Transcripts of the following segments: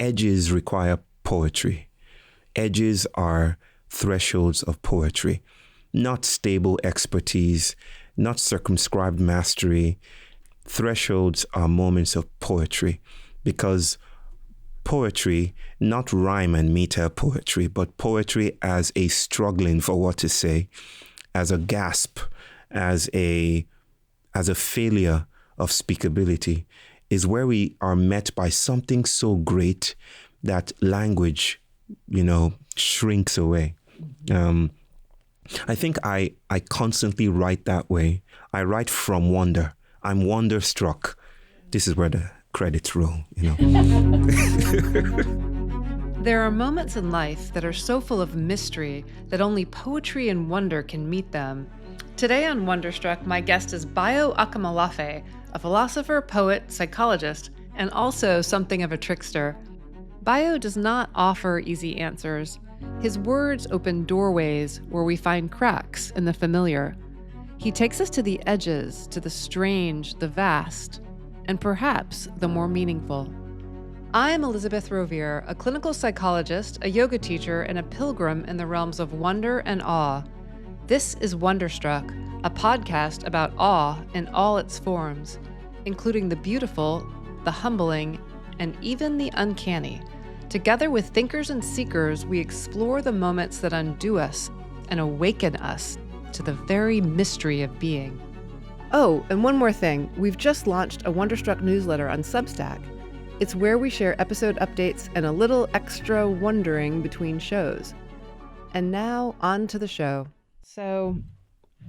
edges require poetry. Edges are thresholds of poetry, not stable expertise, not circumscribed mastery. Thresholds are moments of poetry, because poetry, not rhyme and meter poetry, but poetry as a struggling for what to say, as a gasp, as a failure of speakability, is where we are met by something so great that language, shrinks away. I think I constantly write that way. I write from wonder. I'm wonderstruck. This is where the credits roll, There are moments in life that are so full of mystery that only poetry and wonder can meet them. Today on Wonderstruck, my guest is Bayo Akomolafe, a philosopher, poet, psychologist, and also something of a trickster. Bayo does not offer easy answers. His words open doorways where we find cracks in the familiar. He takes us to the edges, to the strange, the vast, and perhaps the more meaningful. I'm Elizabeth Rovere, a clinical psychologist, a yoga teacher, and a pilgrim in the realms of wonder and awe. This is Wonderstruck, a podcast about awe in all its forms, including the beautiful, the humbling, and even the uncanny. Together with thinkers and seekers, we explore the moments that undo us and awaken us to the very mystery of being. Oh, and one more thing. We've just launched a Wonderstruck newsletter on Substack. It's where we share episode updates and a little extra wondering between shows. And now, on to the show. So,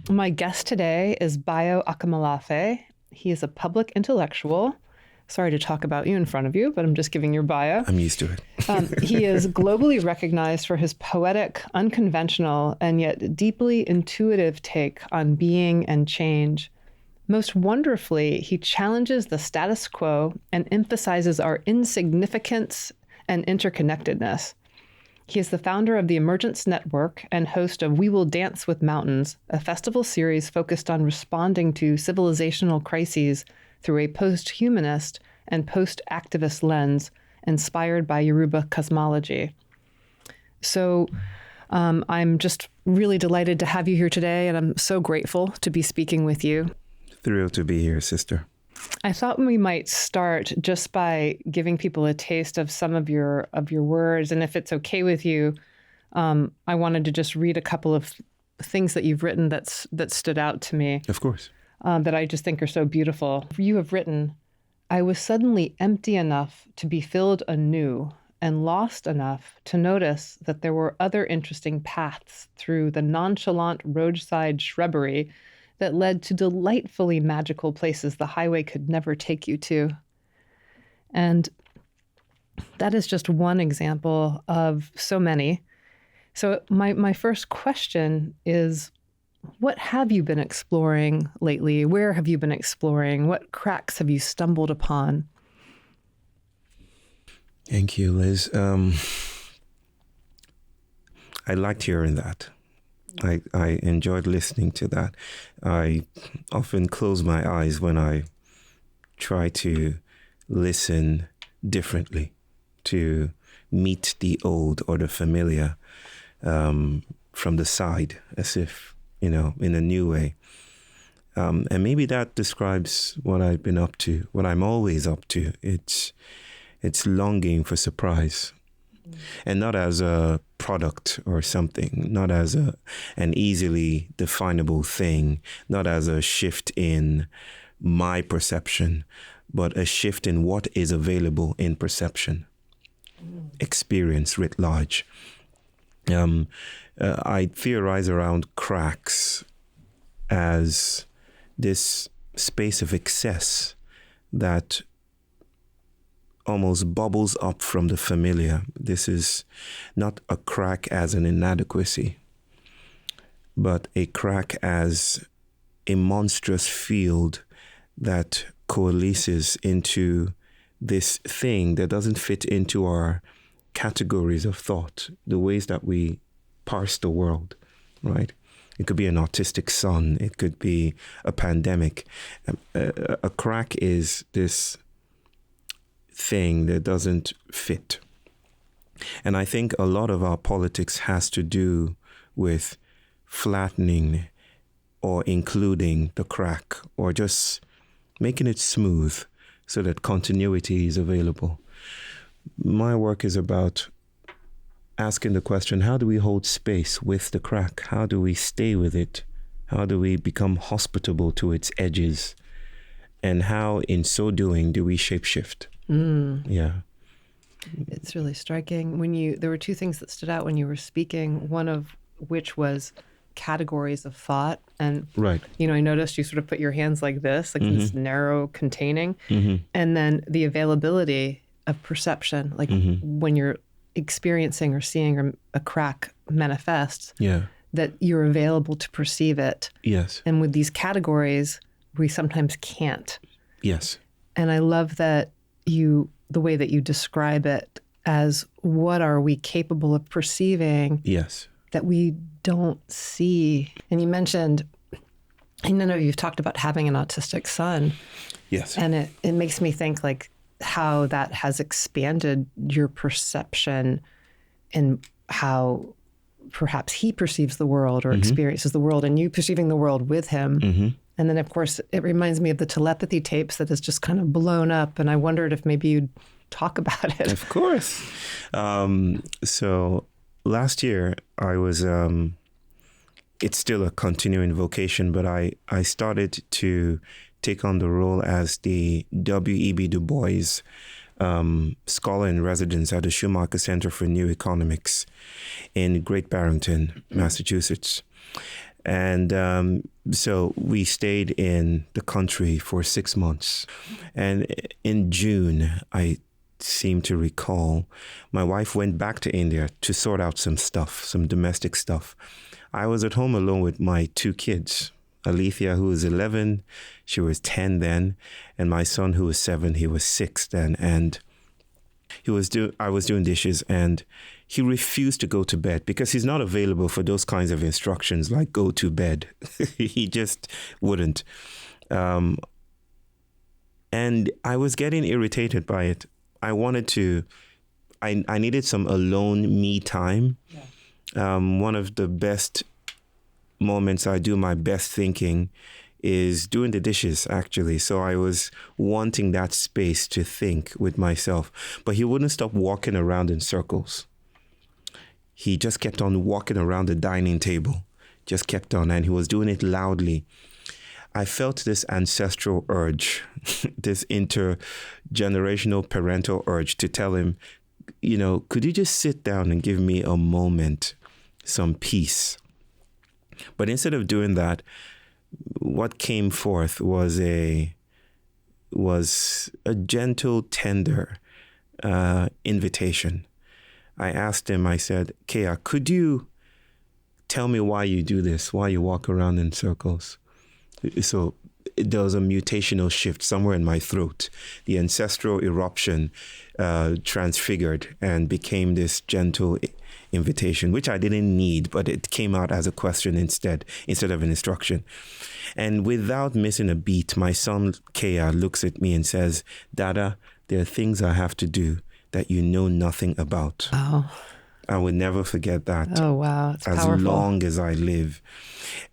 my guest today is Bayo Akomolafe. He is a public intellectual. Sorry to talk about you in front of you, but I'm just giving your bio. I'm used to it. He is globally recognized for his poetic, unconventional, and yet deeply intuitive take on being and change. Most wonderfully, he challenges the status quo and emphasizes our insignificance and interconnectedness. He is the founder of the Emergence Network and host of We Will Dance with Mountains, a festival series focused on responding to civilizational crises through a post-humanist and post-activist lens inspired by Yoruba cosmology. So I'm just really delighted to have you here today, and I'm so grateful to be speaking with you. Thrilled to be here, sister. I thought we might start just by giving people a taste of some of your words, and if it's okay with you, I wanted to just read a couple of things that you've written that stood out to me. Of course. That I just think are so beautiful. You have written, "I was suddenly empty enough to be filled anew and lost enough to notice that there were other interesting paths through the nonchalant roadside shrubbery that led to delightfully magical places the highway could never take you to." And that is just one example of so many. So my first question is, what have you been exploring lately? Where have you been exploring? What cracks have you stumbled upon? Thank you, Liz. I liked hearing that. I enjoyed listening to that. I often close my eyes when I try to listen differently, to meet the old or the familiar from the side, as if, in a new way. And maybe that describes what I've been up to, what I'm always up to. It's longing for surprise. And not as a product or something, not as an easily definable thing, not as a shift in my perception, but a shift in what is available in perception, experience writ large. I theorize around cracks as this space of excess that almost bubbles up from the familiar. This is not a crack as an inadequacy, but a crack as a monstrous field that coalesces into this thing that doesn't fit into our categories of thought, the ways that we parse the world, right? It could be an autistic son. It could be a pandemic. A crack is this thing that doesn't fit. And I think a lot of our politics has to do with flattening or including the crack or just making it smooth so that continuity is available. My work is about asking the question, how do we hold space with the crack? How do we stay with it? How do we become hospitable to its edges? And how, in so doing, do we shapeshift? Yeah. It's really striking. There were two things that stood out when you were speaking, one of which was categories of thought. And, right. I noticed you sort of put your hands like this, like this narrow containing. And then the availability of perception, like when you're experiencing or seeing a crack manifest, that you're available to perceive it. Yes. And with these categories, we sometimes can't. Yes. And I love that the way that you describe it as what are we capable of perceiving that we don't see. And you mentioned, I know you've talked about having an autistic son. Yes. And it makes me think like how that has expanded your perception and how perhaps he perceives the world or experiences the world and you perceiving the world with him. And then, of course, it reminds me of the telepathy tapes that has just kind of blown up. And I wondered if maybe you'd talk about it. Of course. So last year, I was, it's still a continuing vocation, but I started to take on the role as the W.E.B. Du Bois scholar in residence at the Schumacher Center for New Economics in Great Barrington, Massachusetts. And so we stayed in the country for 6 months. And in June, I seem to recall, my wife went back to India to sort out some stuff, some domestic stuff. I was at home alone with my 2 kids, Alethea, who was 11, she was 10 then, and my son, who was 7, he was 6 then. And I was doing dishes, and he refused to go to bed because he's not available for those kinds of instructions like go to bed. He just wouldn't. And I was getting irritated by it. I needed some alone me time. One of the best moments I do my best thinking is doing the dishes, actually. So I was wanting that space to think with myself. But he wouldn't stop walking around in circles. He just kept on walking around the dining table, just kept on, and he was doing it loudly. I felt this ancestral urge, this intergenerational parental urge to tell him, could you just sit down and give me a moment, some peace? But instead of doing that, what came forth was a gentle, tender invitation. I asked him, I said, Kea, could you tell me why you do this, why you walk around in circles? So there was a mutational shift somewhere in my throat. The ancestral eruption transfigured and became this gentle invitation, which I didn't need, but it came out as a question instead of an instruction. And without missing a beat, my son Kea looks at me and says, Dada, there are things I have to do that you know nothing about. Oh. I will never forget that. Oh, wow. It's as powerful. long as I live.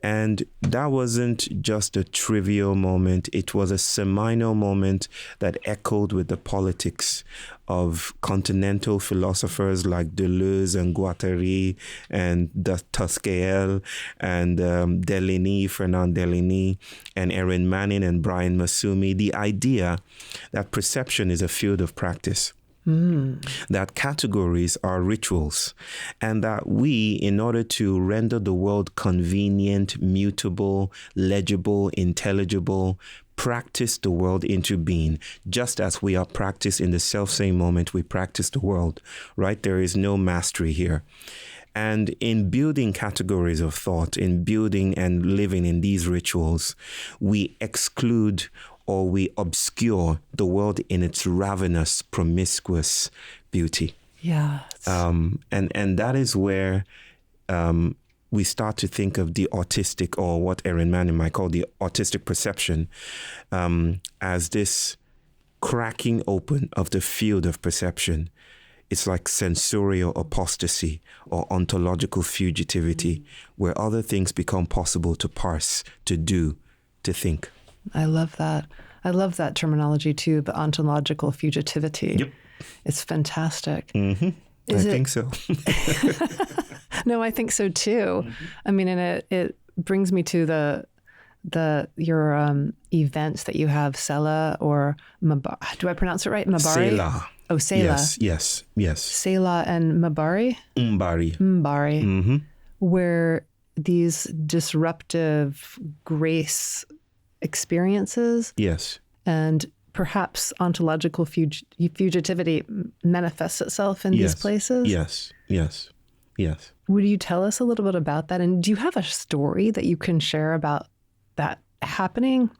And that wasn't just a trivial moment. It was a seminal moment that echoed with the politics of continental philosophers like Deleuze and Guattari and Tusquel and Fernand Deligny and Erin Manning and Brian Masumi. The idea that perception is a field of practice. That categories are rituals, and that we, in order to render the world convenient, mutable, legible, intelligible, practice the world into being, just as we are practiced in the self-same moment we practice the world, right? There is no mastery here. And in building categories of thought, in building and living in these rituals, we exclude or we obscure the world in its ravenous, promiscuous beauty. Yeah. And that is where we start to think of the autistic, or what Erin Manning might call the autistic perception, as this cracking open of the field of perception. It's like sensorial apostasy or ontological fugitivity, where other things become possible to parse, to do, to think. I love that. I love that terminology too, the ontological fugitivity. Yep. It's fantastic. Mm-hmm. I think so. No, I think so too. I mean, and it brings me to your events that you have, Sela or Mabari. Do I pronounce it right? Mabari? Sela. Oh, Sela. Yes. Sela and Mabari? Mbari. Mm-hmm. Where these disruptive grace experiences. Yes. And perhaps ontological fugitivity manifests itself in these places? Yes. Would you tell us a little bit about that? And do you have a story that you can share about that happening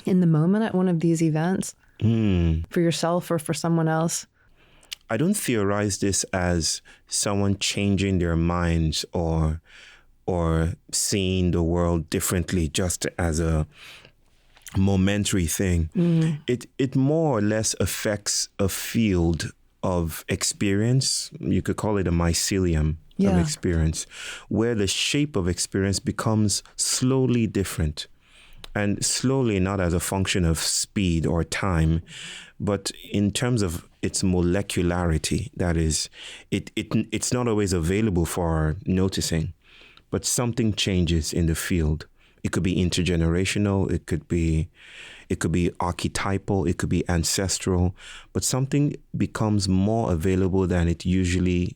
in the moment at one of these events for yourself or for someone else? I don't theorize this as someone changing their minds or seeing the world differently just as a momentary thing. It more or less affects a field of experience. You could call it a mycelium of experience, where the shape of experience becomes slowly different. And slowly, not as a function of speed or time, but in terms of its molecularity. That is, it's not always available for noticing, but something changes in the field. It could be intergenerational, it could be archetypal, it could be ancestral, but something becomes more available than it usually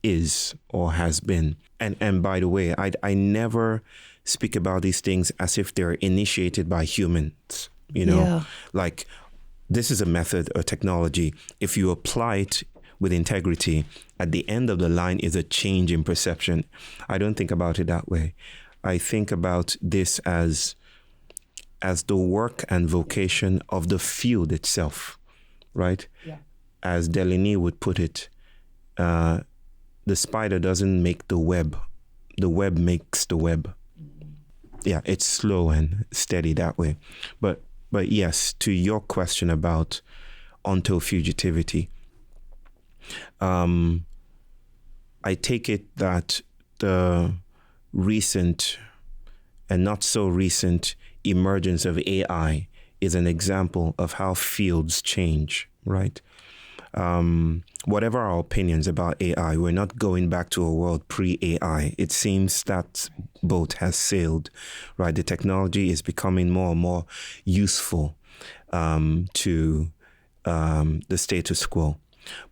is or has been. And by the way, I never speak about these things as if they're initiated by humans, like this is a method or technology. If you apply it with integrity, at the end of the line is a change in perception. I don't think about it that way. I think about this as the work and vocation of the field itself, right? Yeah. As Delaney would put it, the spider doesn't make the web makes the web. Yeah, it's slow and steady that way. But yes, to your question about ontofugitivity, I take it that the recent and not so recent emergence of AI is an example of how fields change, right? Whatever our opinions about AI, we're not going back to a world pre-AI. It seems that boat has sailed, right? The technology is becoming more and more useful to the status quo.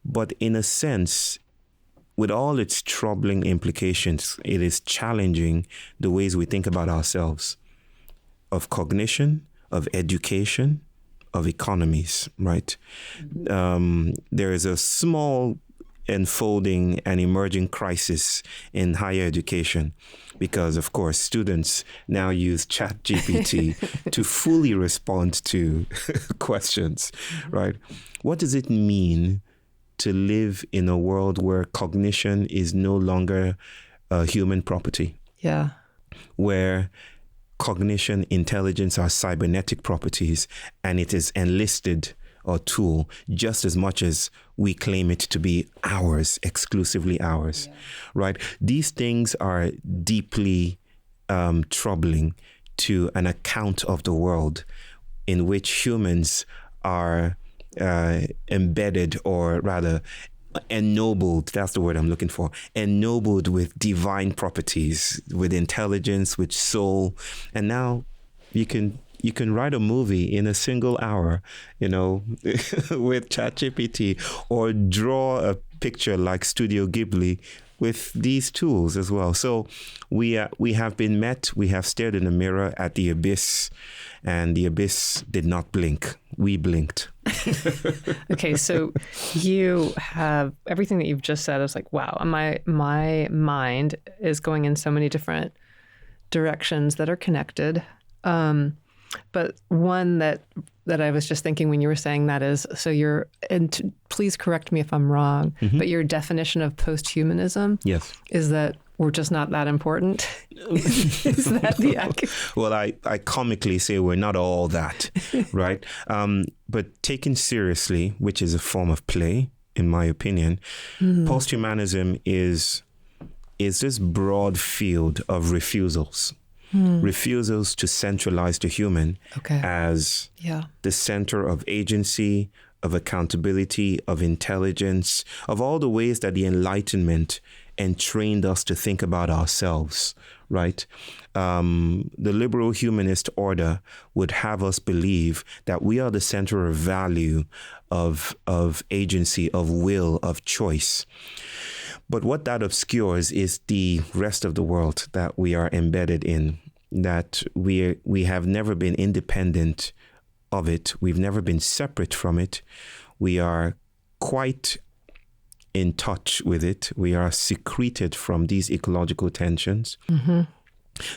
But in a sense, with all its troubling implications, it is challenging the ways we think about ourselves, of cognition, of education, of economies, right? There is a small unfolding and emerging crisis in higher education because, of course, students now use ChatGPT to fully respond to questions, right? What does it mean to live in a world where cognition is no longer a human property? Yeah. Where cognition, intelligence are cybernetic properties, and it is enlisted or tool just as much as we claim it to be ours, exclusively ours, right? These things are deeply troubling to an account of the world in which humans are embedded, or rather ennobled, that's the word I'm looking for, ennobled with divine properties, with intelligence, with soul. And now you can write a movie in a single hour, with ChatGPT, or draw a picture like Studio Ghibli with these tools as well. So we have been met, we have stared in the mirror at the abyss, and the abyss did not blink. We blinked. Okay, so you have everything that you've just said is like, wow, my mind is going in so many different directions that are connected. But one that that I was just thinking when you were saying that is, so please correct me if I'm wrong, but your definition of posthumanism is that we're just not that important? Is that the accurate? Well, I comically say we're not all that, right? But taken seriously, which is a form of play, in my opinion, posthumanism is this broad field of refusals. Refusals to centralize the human as the center of agency, of accountability, of intelligence, of all the ways that the Enlightenment entrained us to think about ourselves, right? The liberal humanist order would have us believe that we are the center of value, of agency, of will, of choice. But what that obscures is the rest of the world that we are embedded in, that we have never been independent of it. We've never been separate from it. We are quite in touch with it. We are secreted from these ecological tensions.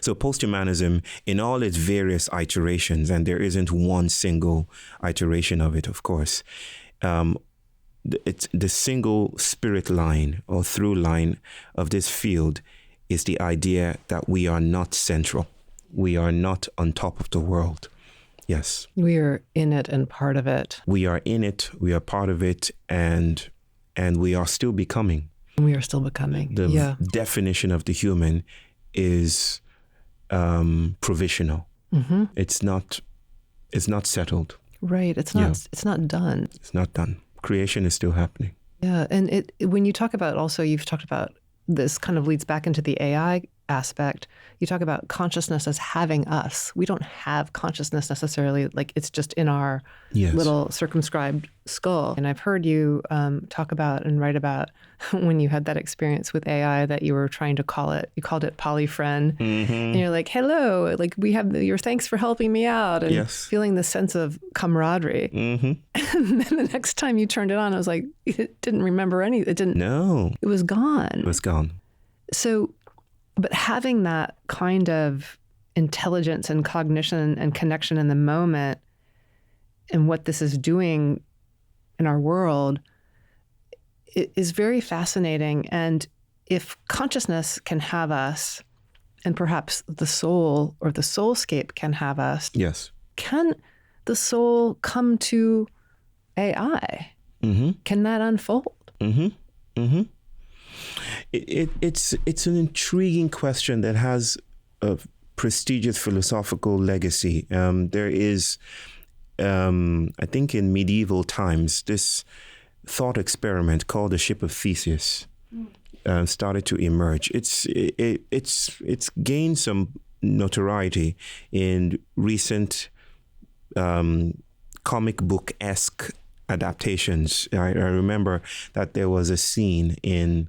So posthumanism, in all its various iterations, and there isn't one single iteration of it, of course, it's the single spirit line or through line of this field is the idea that we are not central. We are not on top of the world. Yes. We are in it and part of it. We are in it. We are part of it. And we are still becoming. We are still becoming. The definition of the human is provisional. It's not settled. Right. It's not done. It's not done. Creation is still happening. Yeah. And when you talk about also, you've talked about this kind of leads back into the AI aspect. You talk about consciousness as having us. We don't have consciousness necessarily, like it's just in our little circumscribed skull. And I've heard you talk about and write about when you had that experience with AI that you were trying to you called it polyfriend. And you're like, hello, like we have your thanks for helping me out, and feeling the sense of camaraderie. And then the next time you turned it on, I was like, it didn't remember anything. It didn't. No. It was gone. It was gone. So, but having that kind of intelligence and cognition and connection in the moment and what this is doing in our world is very fascinating. And if consciousness can have us, and perhaps the soul or the soulscape can have us, can the soul come to AI? Can that unfold? It's an intriguing question that has a prestigious philosophical legacy. There is, I think, in medieval times, this thought experiment called the Ship of Theseus started to emerge. It's gained some notoriety in recent comic book-esque adaptations. I remember that there was a scene in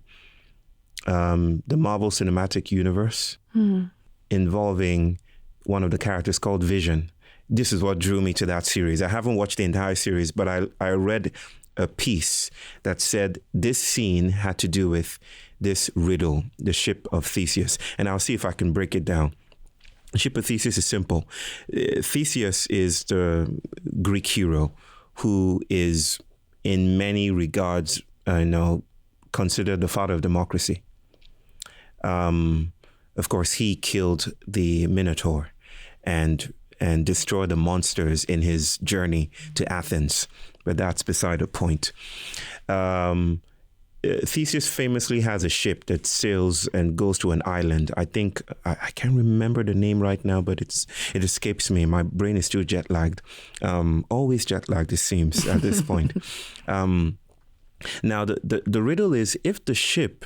the Marvel Cinematic Universe involving one of the characters called Vision. This is what drew me to that series. I haven't watched the entire series, but I read a piece that said this scene had to do with this riddle, the Ship of Theseus. And I'll see if I can break it down. The Ship of Theseus is simple. Theseus is the Greek hero who is in many regards, considered the father of democracy. Of course, he killed the Minotaur and destroyed the monsters in his journey to Athens. But that's beside the point. Theseus famously has a ship that sails and goes to an island. I think, I can't remember the name right now, but it escapes me. My brain is still jet lagged. Always jet lagged, it seems, at this point. Now, the riddle is, if the ship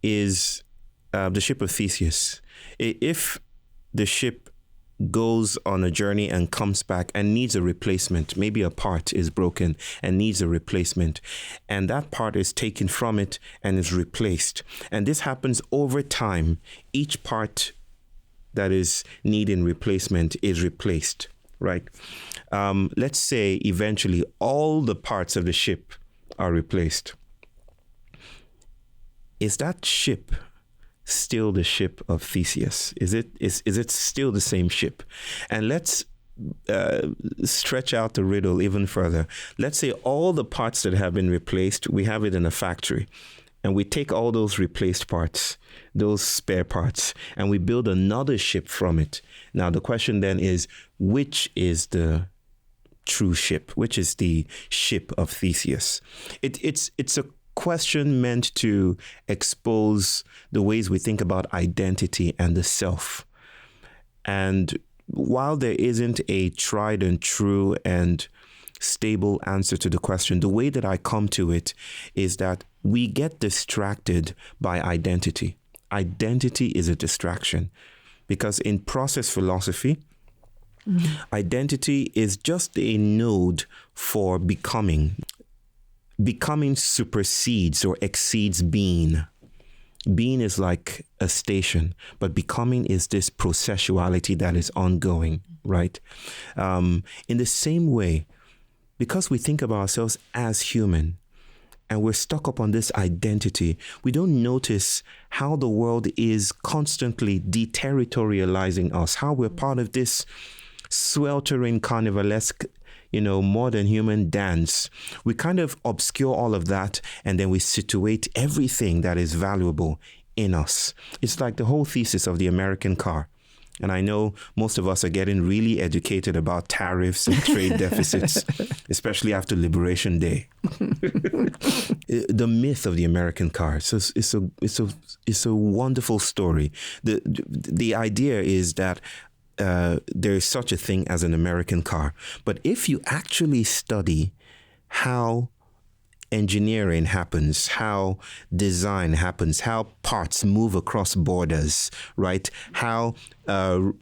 is the Ship of Theseus, if the ship goes on a journey and comes back and needs a replacement, maybe a part is broken and needs a replacement, and that part is taken from it and is replaced, and this happens over time, each part that is needing replacement is replaced, right? Let's say eventually all the parts of the ship are replaced. Is that ship still the Ship of Theseus? Is it still the same ship? And let's stretch out the riddle even further. Let's say all the parts that have been replaced, we have it in a factory. And we take all those replaced parts, those spare parts, and we build another ship from it. Now, the question then is, which is the true ship? Which is the Ship of Theseus? It's a question meant to expose the ways we think about identity and the self. And while there isn't a tried and true and stable answer to the question, the way that I come to it is that we get distracted by identity. Identity is a distraction because in process philosophy, identity is just a node for becoming. Becoming supersedes or exceeds being. Being is like a station, but becoming is this processuality that is ongoing, right? In the same way, because we think about ourselves as human and we're stuck up on this identity, we don't notice how the world is constantly deterritorializing us, how we're part of this sweltering carnivalesque, modern human dance. We kind of obscure all of that and then we situate everything that is valuable in us. It's like the whole thesis of the American car. And I know most of us are getting really educated about tariffs and trade deficits, especially after Liberation Day. The myth of the American car. So it's a wonderful story. The idea is that there is such a thing as an American car. But if you actually study how engineering happens, how design happens, how parts move across borders, right? How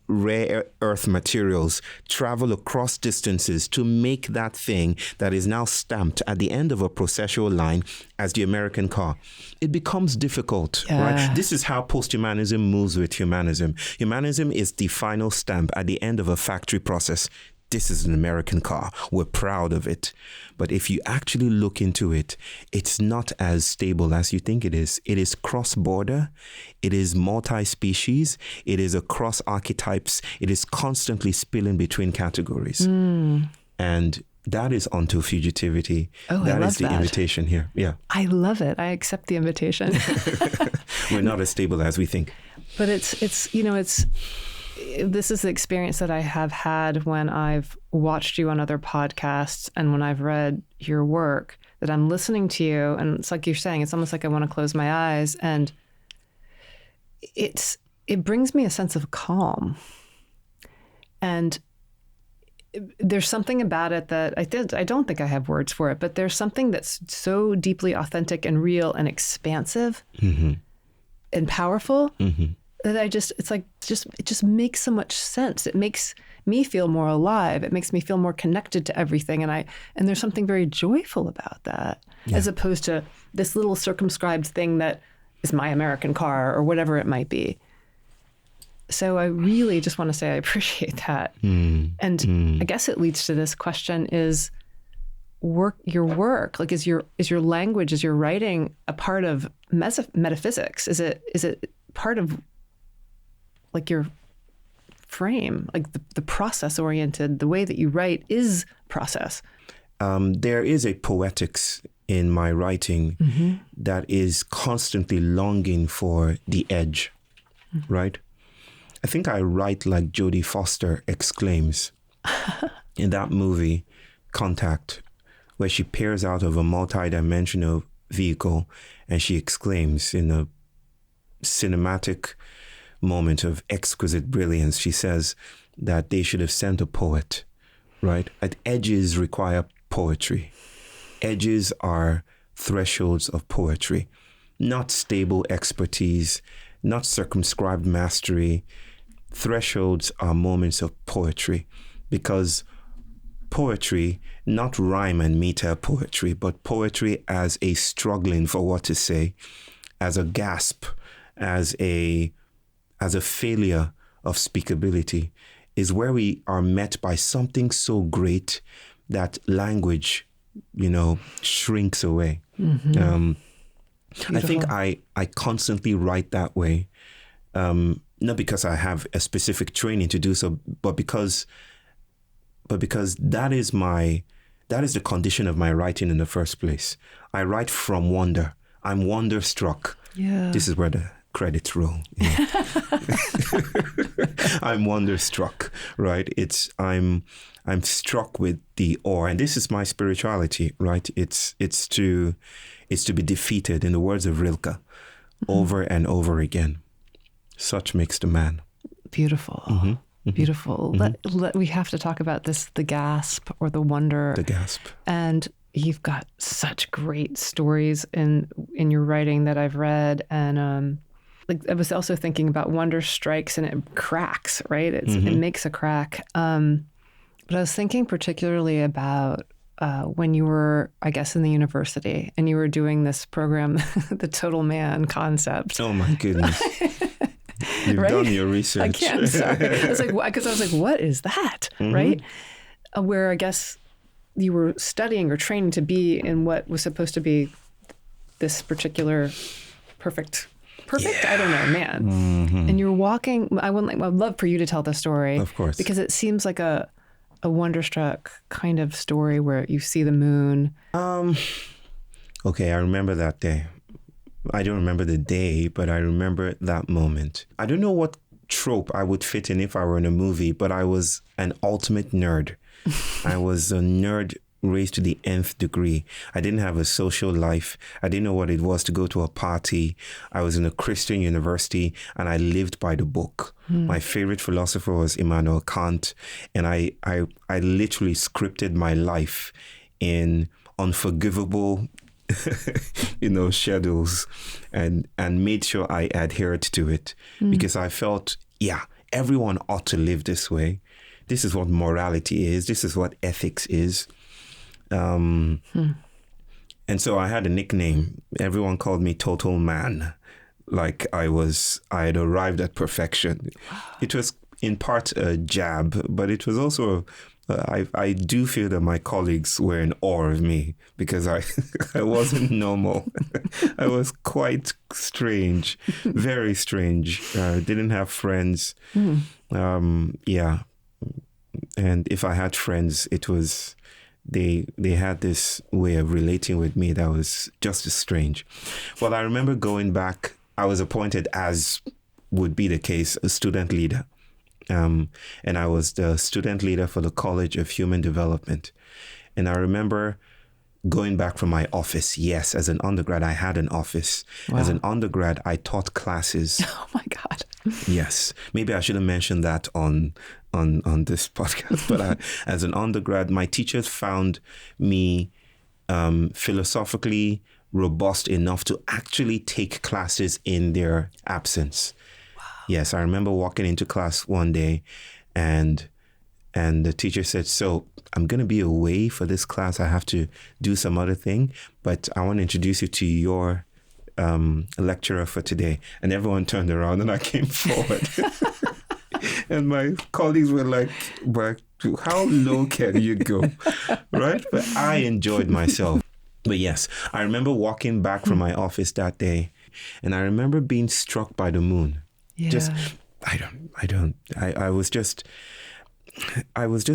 rare earth materials travel across distances to make that thing that is now stamped at the end of a processual line as the American car. It becomes difficult, right? This is how posthumanism moves with humanism. Humanism is the final stamp at the end of a factory process. This is an American car. We're proud of it. But if you actually look into it, it's not as stable as you think it is. It is cross-border. It is multi-species. It is across archetypes. It is constantly spilling between categories. And that is onto fugitivity. That is the invitation here. Yeah. I love it. I accept the invitation. We're not as stable as we think. But this is the experience that I have had when I've watched you on other podcasts and when I've read your work, that I'm listening to you. And it's like you're saying, it's almost like I want to close my eyes. And it brings me a sense of calm. And there's something about it that I don't think I have words for it, but there's something that's so deeply authentic and real and expansive and powerful. That it just makes so much sense. It makes me feel more alive. It makes me feel more connected to everything. And there's something very joyful about that, as opposed to this little circumscribed thing that is my American car or whatever it might be. So I really just want to say I appreciate that. I guess it leads to this question: is your work, like is your language, is your writing a part of metaphysics? Is it part of like your frame, like the process oriented, the way that you write is process? There is a poetics in my writing that is constantly longing for the edge, right? I think I write like Jodie Foster exclaims in that movie, Contact, where she peers out of a multi-dimensional vehicle and she exclaims in a cinematic moment of exquisite brilliance. She says that they should have sent a poet, right? That edges require poetry. Edges are thresholds of poetry, not stable expertise, not circumscribed mastery. Thresholds are moments of poetry, because poetry, not rhyme and meter poetry, but poetry as a struggling for what to say, as a gasp, as a failure of speakability, is where we are met by something so great that language, shrinks away. I think I constantly write that way, not because I have a specific training to do so, but because but because that is the condition of my writing in the first place. I write from wonder. I'm wonderstruck. Yeah. This is where the credits roll. You know? I'm wonderstruck, right? I'm struck with the awe, and this is my spirituality, right? It's to be defeated, in the words of Rilke, over and over again. Such makes the man. Beautiful. Mm-hmm. Mm-hmm. Beautiful. Mm-hmm. We have to talk about this, the gasp or the wonder. The gasp. And you've got such great stories in your writing that I've read. And I was also thinking about wonder strikes and it cracks, right? It makes a crack. But I was thinking particularly about when you were, I guess, in the university and you were doing this program, the Total Man concept. Oh my goodness. You've right? done your research. I can't. Sorry. It's like, because I was like, what is that? Right? Where I guess you were studying or training to be in what was supposed to be this particular perfect, yeah. I don't know, man. And you're walking. I'd love for you to tell the story. Of course. Because it seems like a Wonderstruck kind of story where you see the moon. Okay, I remember that day. I don't remember the day, but I remember that moment. I don't know what trope I would fit in if I were in a movie, but I was an ultimate nerd. I was a nerd raised to the nth degree. I didn't have a social life. I didn't know what it was to go to a party. I was in a Christian university and I lived by the book. My favorite philosopher was Immanuel Kant, and I literally scripted my life in unforgivable schedules and made sure I adhered to it because I felt, everyone ought to live this way. This is what morality is. This is what ethics is. And so I had a nickname. Everyone called me Total Man, like I had arrived at perfection. It was in part a jab, but it was also I do feel that my colleagues were in awe of me because I wasn't normal. I was quite strange, very strange. Didn't have friends. And if I had friends, it was they had this way of relating with me that was just as strange. Well, I remember going back. I was appointed, as would be the case, a student leader. And I was the student leader for the College of Human Development. And I remember going back from my office. Yes, as an undergrad, I had an office. Wow. As an undergrad, I taught classes. Oh my God. Yes. Maybe I should have mentioned that on this podcast. But as an undergrad, my teachers found me philosophically robust enough to actually take classes in their absence. Yes, I remember walking into class one day and the teacher said, so I'm going to be away for this class. I have to do some other thing, but I want to introduce you to your lecturer for today. And everyone turned around and I came forward. And my colleagues were like, how low can you go? Right? But I enjoyed myself. But yes, I remember walking back from my office that day and I remember being struck by the moon. Yeah. I was just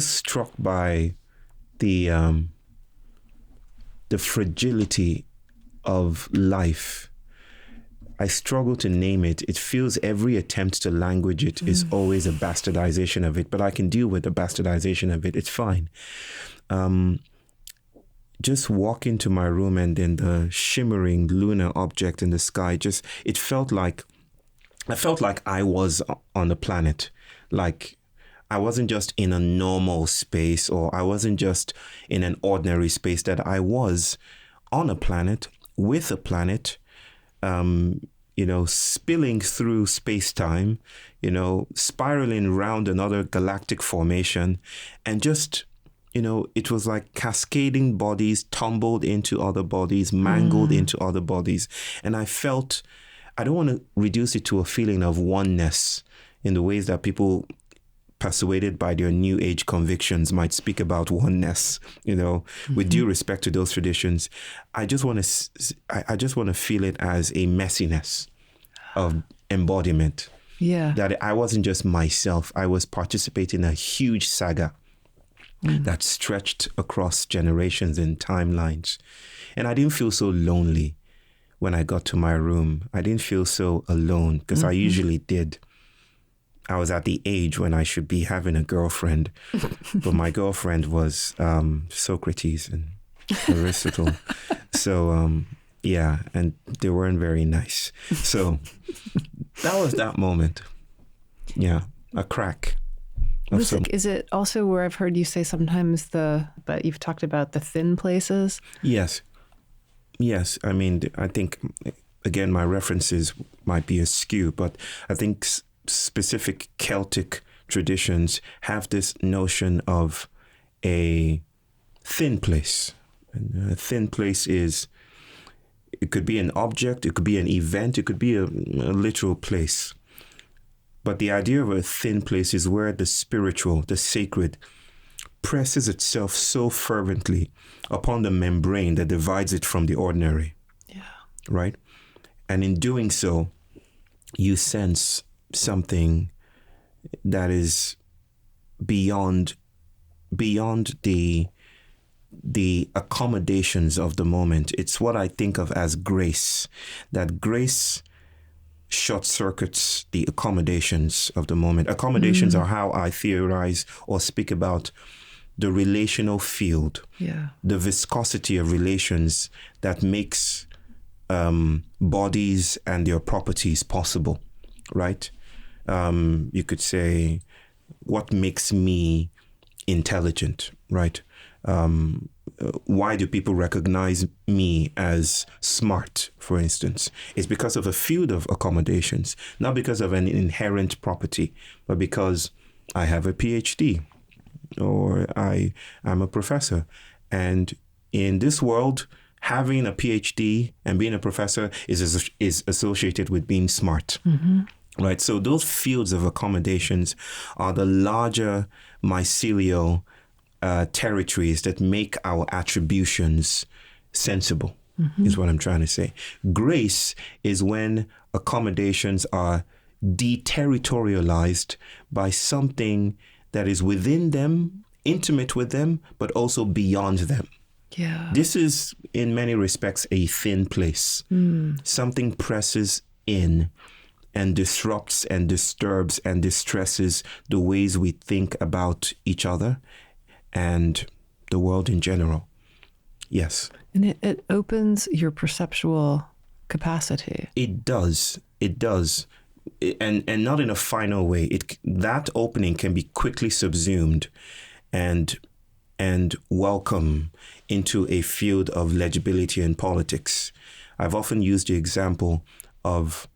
struck by the fragility of life. I struggle to name it. It feels every attempt to language it is always a bastardization of it, but I can deal with the bastardization of it. It's fine. Just walk into my room and then the shimmering lunar object in the sky, I felt like I was on a planet. Like I wasn't just in a normal space or I wasn't just in an ordinary space, that I was on a planet with a planet, spilling through space-time, spiraling around another galactic formation. And just, it was like cascading bodies tumbled into other bodies, mangled into other bodies. And I felt, I don't want to reduce it to a feeling of oneness in the ways that people persuaded by their new age convictions might speak about oneness, with due respect to those traditions. I just want to feel it as a messiness of embodiment. Yeah. That I wasn't just myself. I was participating in a huge saga. that stretched across generations and timelines. And I didn't feel so lonely when I got to my room. I didn't feel so alone, because I usually did. I was at the age when I should be having a girlfriend, but my girlfriend was Socrates and Aristotle. So, yeah, and they weren't very nice. So that was that moment. Yeah, a crack. Is it also where I've heard you say sometimes but you've talked about the thin places? Yes. Yes. I mean, I think, again, my references might be askew, but I think specific Celtic traditions have this notion of a thin place. And a thin place it could be an object, it could be an event, it could be a literal place. But the idea of a thin place is where the spiritual, the sacred, presses itself so fervently upon the membrane that divides it from the ordinary. Yeah. Right? And in doing so, you sense something that is beyond the accommodations of the moment. It's what I think of as grace. That grace short circuits the accommodations of the moment. Accommodations are how I theorize or speak about the relational field, the viscosity of relations that makes bodies and their properties possible, right? You could say, what makes me intelligent, right? Why do people recognize me as smart, for instance? It's because of a field of accommodations, not because of an inherent property, but because I have a PhD or I am a professor. And in this world, having a PhD and being a professor is associated with being smart. Mm-hmm. Right. So those fields of accommodations are the larger mycelial territories that make our attributions sensible, is what I'm trying to say. Grace is when accommodations are deterritorialized by something that is within them, intimate with them, but also beyond them. Yeah. This is, in many respects, a thin place. Something presses in and disrupts and disturbs and distresses the ways we think about each other and the world in general. Yes. And it opens your perceptual capacity. It does. It does. And not in a final way. That opening can be quickly subsumed and welcome into a field of legibility and politics. I've often used the example of,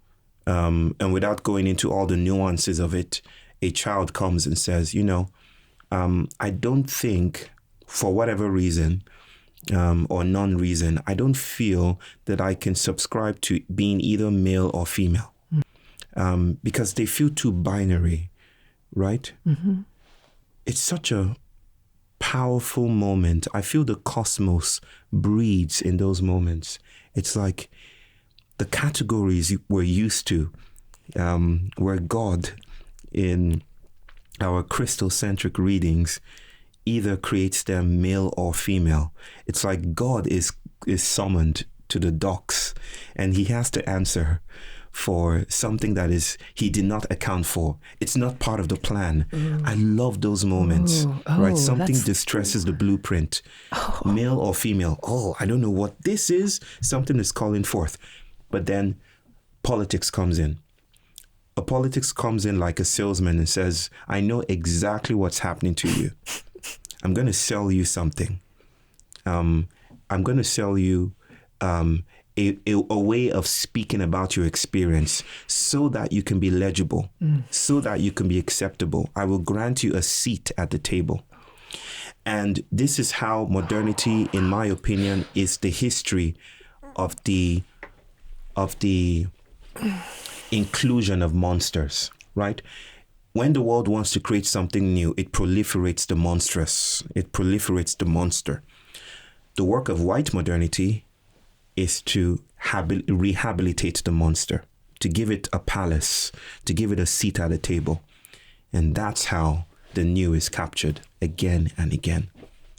and without going into all the nuances of it, a child comes and says, I don't think, for whatever reason or non-reason, I don't feel that I can subscribe to being either male or female because they feel too binary, right? Mm-hmm. It's such a powerful moment. I feel the cosmos breathes in those moments. It's like the categories we're used to, where God in our Christocentric readings either creates them male or female. It's like God is summoned to the docks and he has to answer for something that he did not account for. It's not part of the plan. I love those moments, right? Something distresses the blueprint. Male or female. I don't know what this is. Something is calling forth. But then politics comes in. Politics comes in like a salesman and says, I know exactly what's happening to you. I'm going to sell you something. I'm going to sell you a way of speaking about your experience so that you can be legible, so that you can be acceptable. I will grant you a seat at the table. And this is how modernity, in my opinion, is the history of the inclusion of monsters, right? When the world wants to create something new, it proliferates the monstrous. It proliferates the monster. The work of white modernity is to rehabilitate the monster, to give it a palace, to give it a seat at a table. And that's how the new is captured again and again.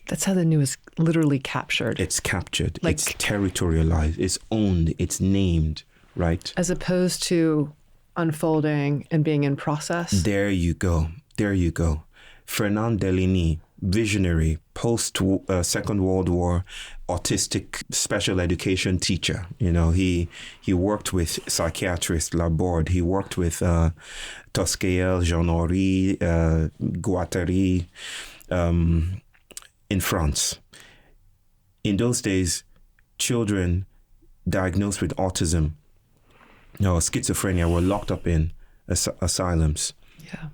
That's how the new is literally captured. It's captured. Like, it's territorialized. It's owned. It's named, right? As opposed to unfolding and being in process. There you go. There you go. Fernand Deligny, visionary, post Second World War, autistic special education teacher. You know, he worked with psychiatrist Laborde. He worked with Tosquelles, Jean-Henri, Guattari, in France. In those days, children diagnosed with autism or schizophrenia were locked up in asylums. Yeah.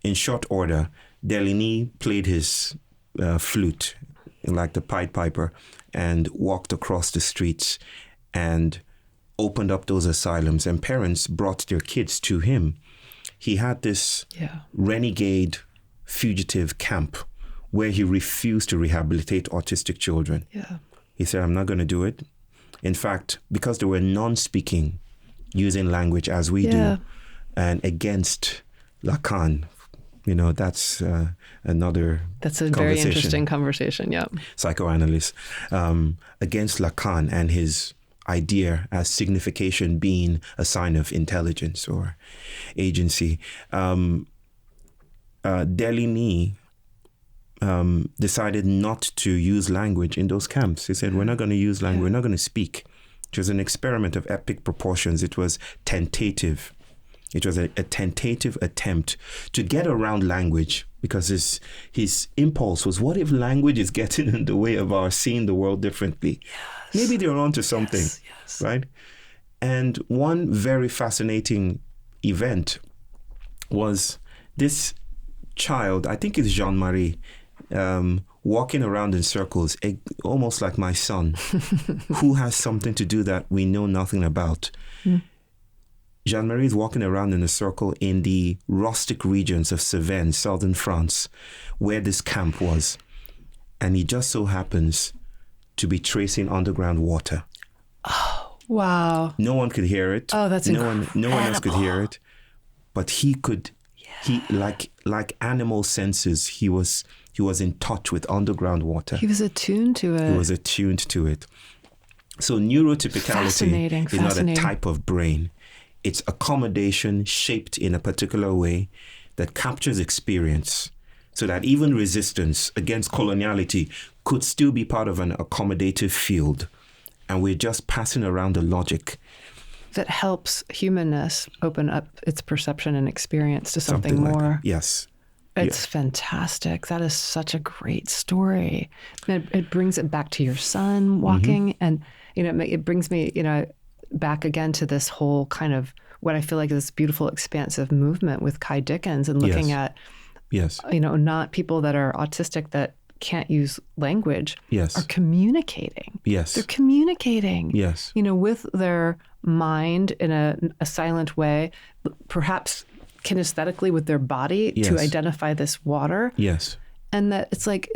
In short order, Deligny played his flute like the Pied Piper and walked across the streets and opened up those asylums, and parents brought their kids to him. He had this renegade fugitive camp where he refused to rehabilitate autistic children. Yeah. He said, I'm not going to do it. In fact, because they were non-speaking, using language as we do, and against Lacan, you know, that's another That's a very interesting conversation, yeah. Psychoanalyst, against Lacan and his idea as signification being a sign of intelligence or agency. Deligny decided not to use language in those camps. He said, we're not going to use language, we're not going to speak. It was an experiment of epic proportions. It was tentative. It was a tentative attempt to get around language, because his impulse was, what if language is getting in the way of our seeing the world differently? Yes. Maybe they're onto something, right? And one very fascinating event was this child, I think it's Jean-Marie, walking around in circles, almost like my son, who has something to do that we know nothing about. Jean-Marie is walking around in a circle in the rustic regions of Cevennes, southern France, where this camp was. And he just so happens to be tracing underground water. Oh, wow. No one could hear it. Oh, that's incredible. No one else could hear it. But he could, he like animal senses, he was in touch with underground water. He was attuned to it. He was attuned to it. So neurotypicality is not a type of brain. It's accommodation shaped in a particular way that captures experience, so that even resistance against coloniality could still be part of an accommodative field. And we're just passing around the logic that helps humanness open up its perception and experience to something more. Like that. Yes. It's fantastic. That is such a great story. It brings it back to your son walking, and it brings me back again to this whole kind of what I feel like is this beautiful expansive movement with Kai Dickens, and looking at not people that are autistic that can't use language are communicating. Yes. They're communicating. Yes. With their mind in a silent way, perhaps kinesthetically with their body to identify this water. Yes. And that it's like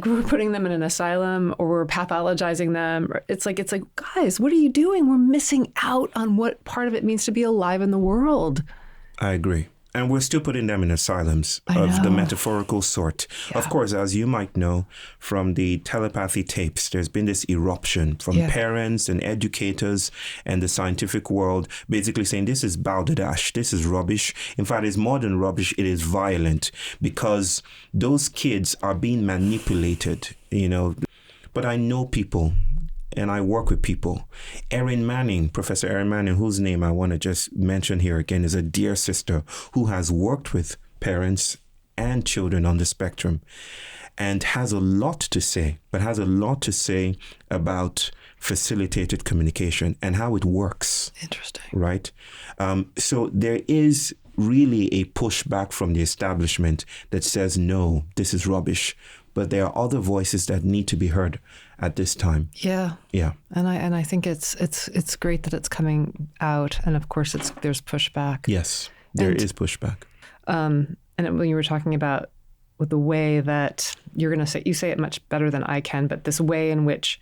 we're putting them in an asylum or we're pathologizing them. It's like, guys, what are you doing? We're missing out on what part of it means to be alive in the world. I agree. And we're still putting them in asylums of the metaphorical sort. Yeah. Of course, as you might know from the telepathy tapes, there's been this eruption from parents and educators and the scientific world basically saying this is balderdash, this is rubbish. In fact, it's more than rubbish, it is violent, because those kids are being manipulated, But I know people, and I work with people. Professor Erin Manning, whose name I want to just mention here again, is a dear sister who has worked with parents and children on the spectrum and has a lot to say about facilitated communication and how it works. Interesting. Right? So there is really a pushback from the establishment that says, no, this is rubbish. But there are other voices that need to be heard at this time. Yeah. Yeah. And I think it's great that it's coming out, and of course there's pushback. Yes, there is pushback. And when you were talking about with the way that you say it much better than I can, but this way in which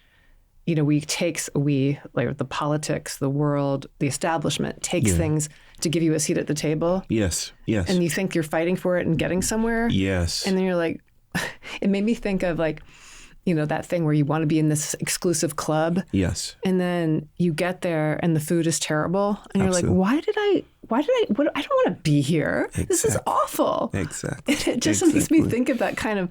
like the politics, the world, the establishment takes things to give you a seat at the table. Yes. And you think you're fighting for it and getting somewhere. Yes. And then you're like, it made me think of like, that thing where you want to be in this exclusive club. Yes. And then you get there and the food is terrible. And you're like, I don't want to be here. Exactly. This is awful. Exactly. It just makes me think of that kind of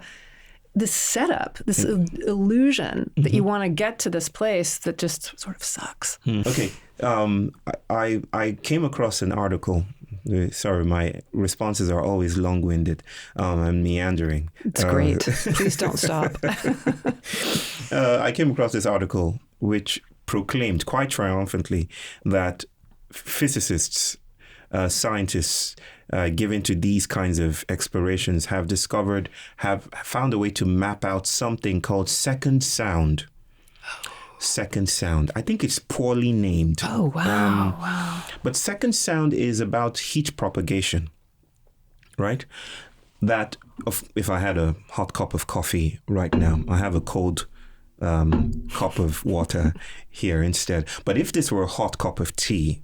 this setup, this illusion that you want to get to this place that just sort of sucks. Okay. I came across an article. Sorry, my responses are always long-winded and meandering. It's great. Please don't stop. I came across this article which proclaimed quite triumphantly that physicists, scientists given to these kinds of explorations have found a way to map out something called second sound. Second sound. I think it's poorly named. Oh, wow. Wow. But second sound is about heat propagation, right? That if I had a hot cup of coffee right now, I have a cold cup of water here instead. But if this were a hot cup of tea,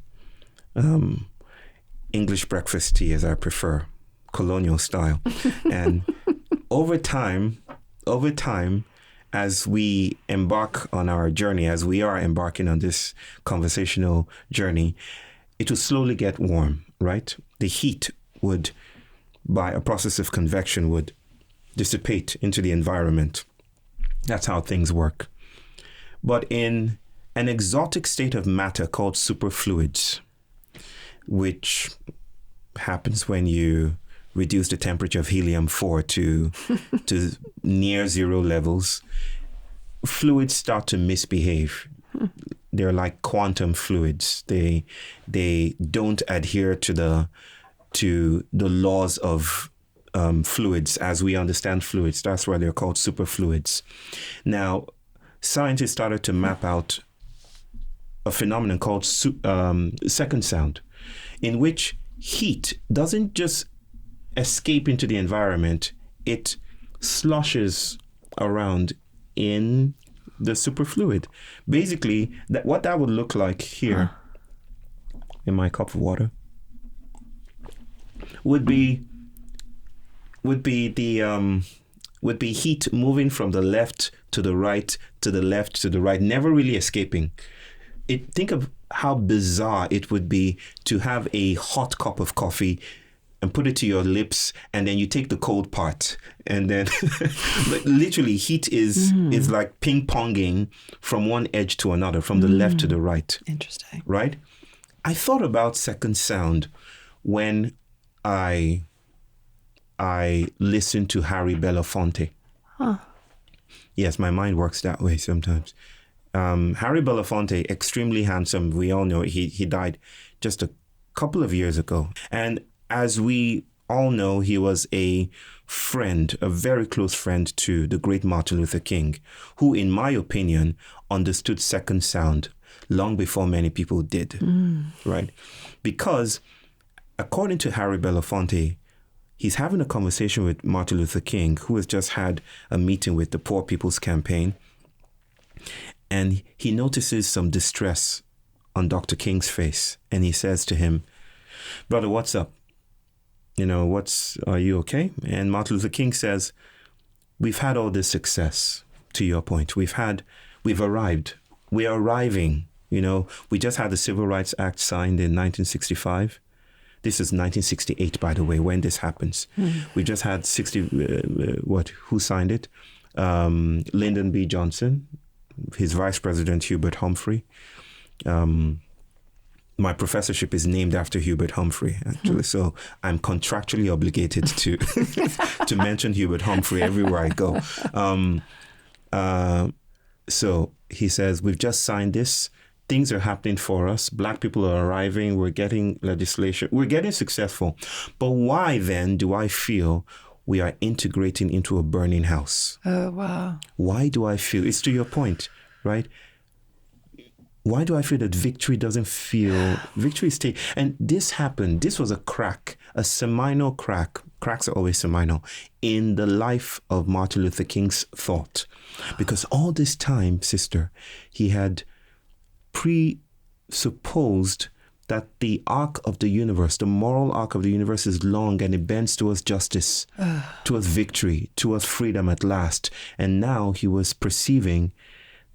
English breakfast tea as I prefer, colonial style, and over time, as we embark on our journey, as we are embarking on this conversational journey, it will slowly get warm, right? The heat would, by a process of convection, would dissipate into the environment. That's how things work. But in an exotic state of matter called superfluids, which happens when you reduce the temperature of helium-4 to near zero levels, fluids start to misbehave. They're like quantum fluids. They don't adhere to the laws of fluids as we understand fluids. That's why they're called superfluids. Now, scientists started to map out a phenomenon called second sound, in which heat doesn't just escape into the environment, it sloshes around in the superfluid. Basically, what that would look like here in my cup of water would be heat moving from the left to the right, to the left to the right, never really escaping. Think of how bizarre it would be to have a hot cup of coffee and put it to your lips, and then you take the cold part, and then literally heat is like ping-ponging from one edge to another, from the left to the right. Interesting. Right? I thought about second sound when I listened to Harry Belafonte. Huh. Yes, my mind works that way sometimes. Harry Belafonte, extremely handsome. We all know he died just a couple of years ago. And as we all know, he was a friend, a very close friend to the great Martin Luther King, who, in my opinion, understood second sound long before many people did, right? Because according to Harry Belafonte, he's having a conversation with Martin Luther King, who has just had a meeting with the Poor People's Campaign. And he notices some distress on Dr. King's face. And he says to him, "Brother, what's up? Are you okay?" And Martin Luther King says, "We've had all this success, to your point. We've arrived. We are arriving. We just had the Civil Rights Act signed in 1965. This is 1968, by the way, when this happens. We just had who signed it? Lyndon B. Johnson, his vice president, Hubert Humphrey. My professorship is named after Hubert Humphrey, actually. So I'm contractually obligated to mention Hubert Humphrey everywhere I go. So he says, we've just signed this. Things are happening for us. Black people are arriving. We're getting legislation. We're getting successful. But why then do I feel we are integrating into a burning house? Oh, wow. Why do I feel? It's to your point, right? Why do I feel that victory is taken? And this happened. This was a crack, a seminal crack cracks are always seminal in the life of Martin Luther King's thought. Because all this time, sister, he had presupposed that the arc of the universe, the moral arc of the universe is long and it bends towards justice, towards victory, towards freedom at last. And now he was perceiving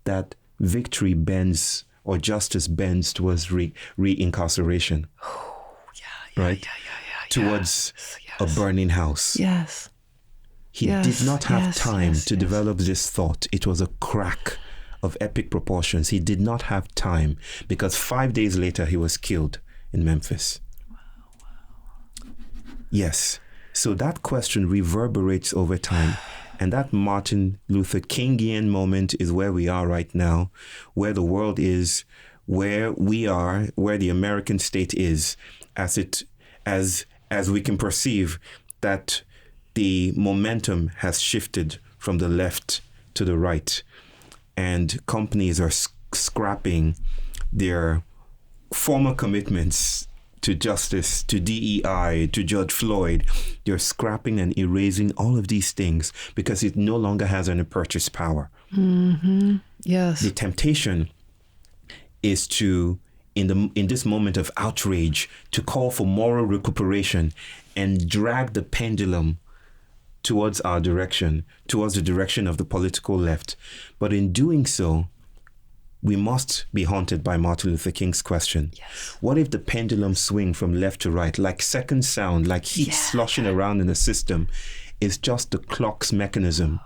that victory bends or justice bends towards reincarceration. Right? Towards a burning house. Yes. He did not have time to develop this thought. It was a crack of epic proportions. He did not have time because 5 days later he was killed in Memphis. Wow. Yes. So that question reverberates over time. And that Martin Luther Kingian moment is where we are right now, where the world is, where we are, where the American state is, as we can perceive that the momentum has shifted from the left to the right. And companies are scrapping their former commitments to justice, to DEI, to George Floyd. They're scrapping and erasing all of these things because it no longer has any purchase power. Mm-hmm. Yes. The temptation is to, in this moment of outrage, to call for moral recuperation and drag the pendulum towards our direction, towards the direction of the political left. But in doing so, we must be haunted by Martin Luther King's question. Yes. What if the pendulum swing from left to right, like second sound, like heat sloshing around in the system, is just the clock's mechanism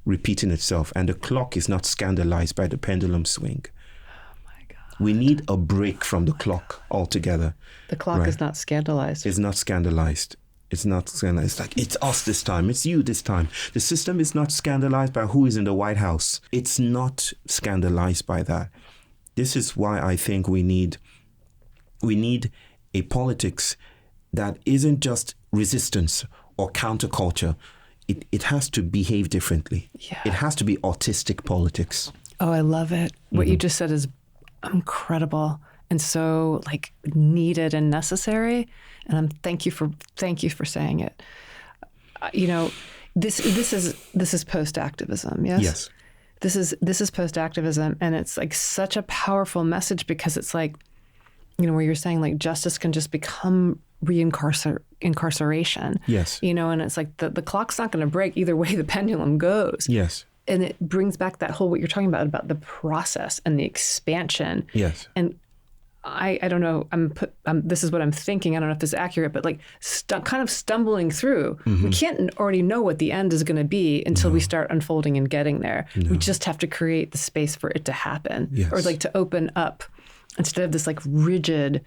repeating itself, and the clock is not scandalized by the pendulum swing. Oh my God. We need a break from the clock altogether. The clock is not scandalized. It's not scandalized. It's not scandalized. It's like, it's us this time. It's you this time. The system is not scandalized by who is in the White House. It's not scandalized by that. This is why I think we need a politics that isn't just resistance or counterculture. It has to behave differently. Yeah. It has to be autistic politics. Oh, I love it. What you just said is incredible and so like needed and necessary. And thank you for saying it. You know, this is post-activism. Yes. Yes. This is post-activism, and it's like such a powerful message because it's like, you know, where you're saying like justice can just become incarceration. Yes. You know, and it's like the clock's not going to break either way the pendulum goes. Yes. And it brings back that whole what you're talking about the process and the expansion. Yes. And I don't know. This is what I'm thinking. I don't know if this is accurate, but like kind of stumbling through. Mm-hmm. We can't already know what the end is going to be until we start unfolding and getting there. No. We just have to create the space for it to happen, or like to open up instead of this like rigid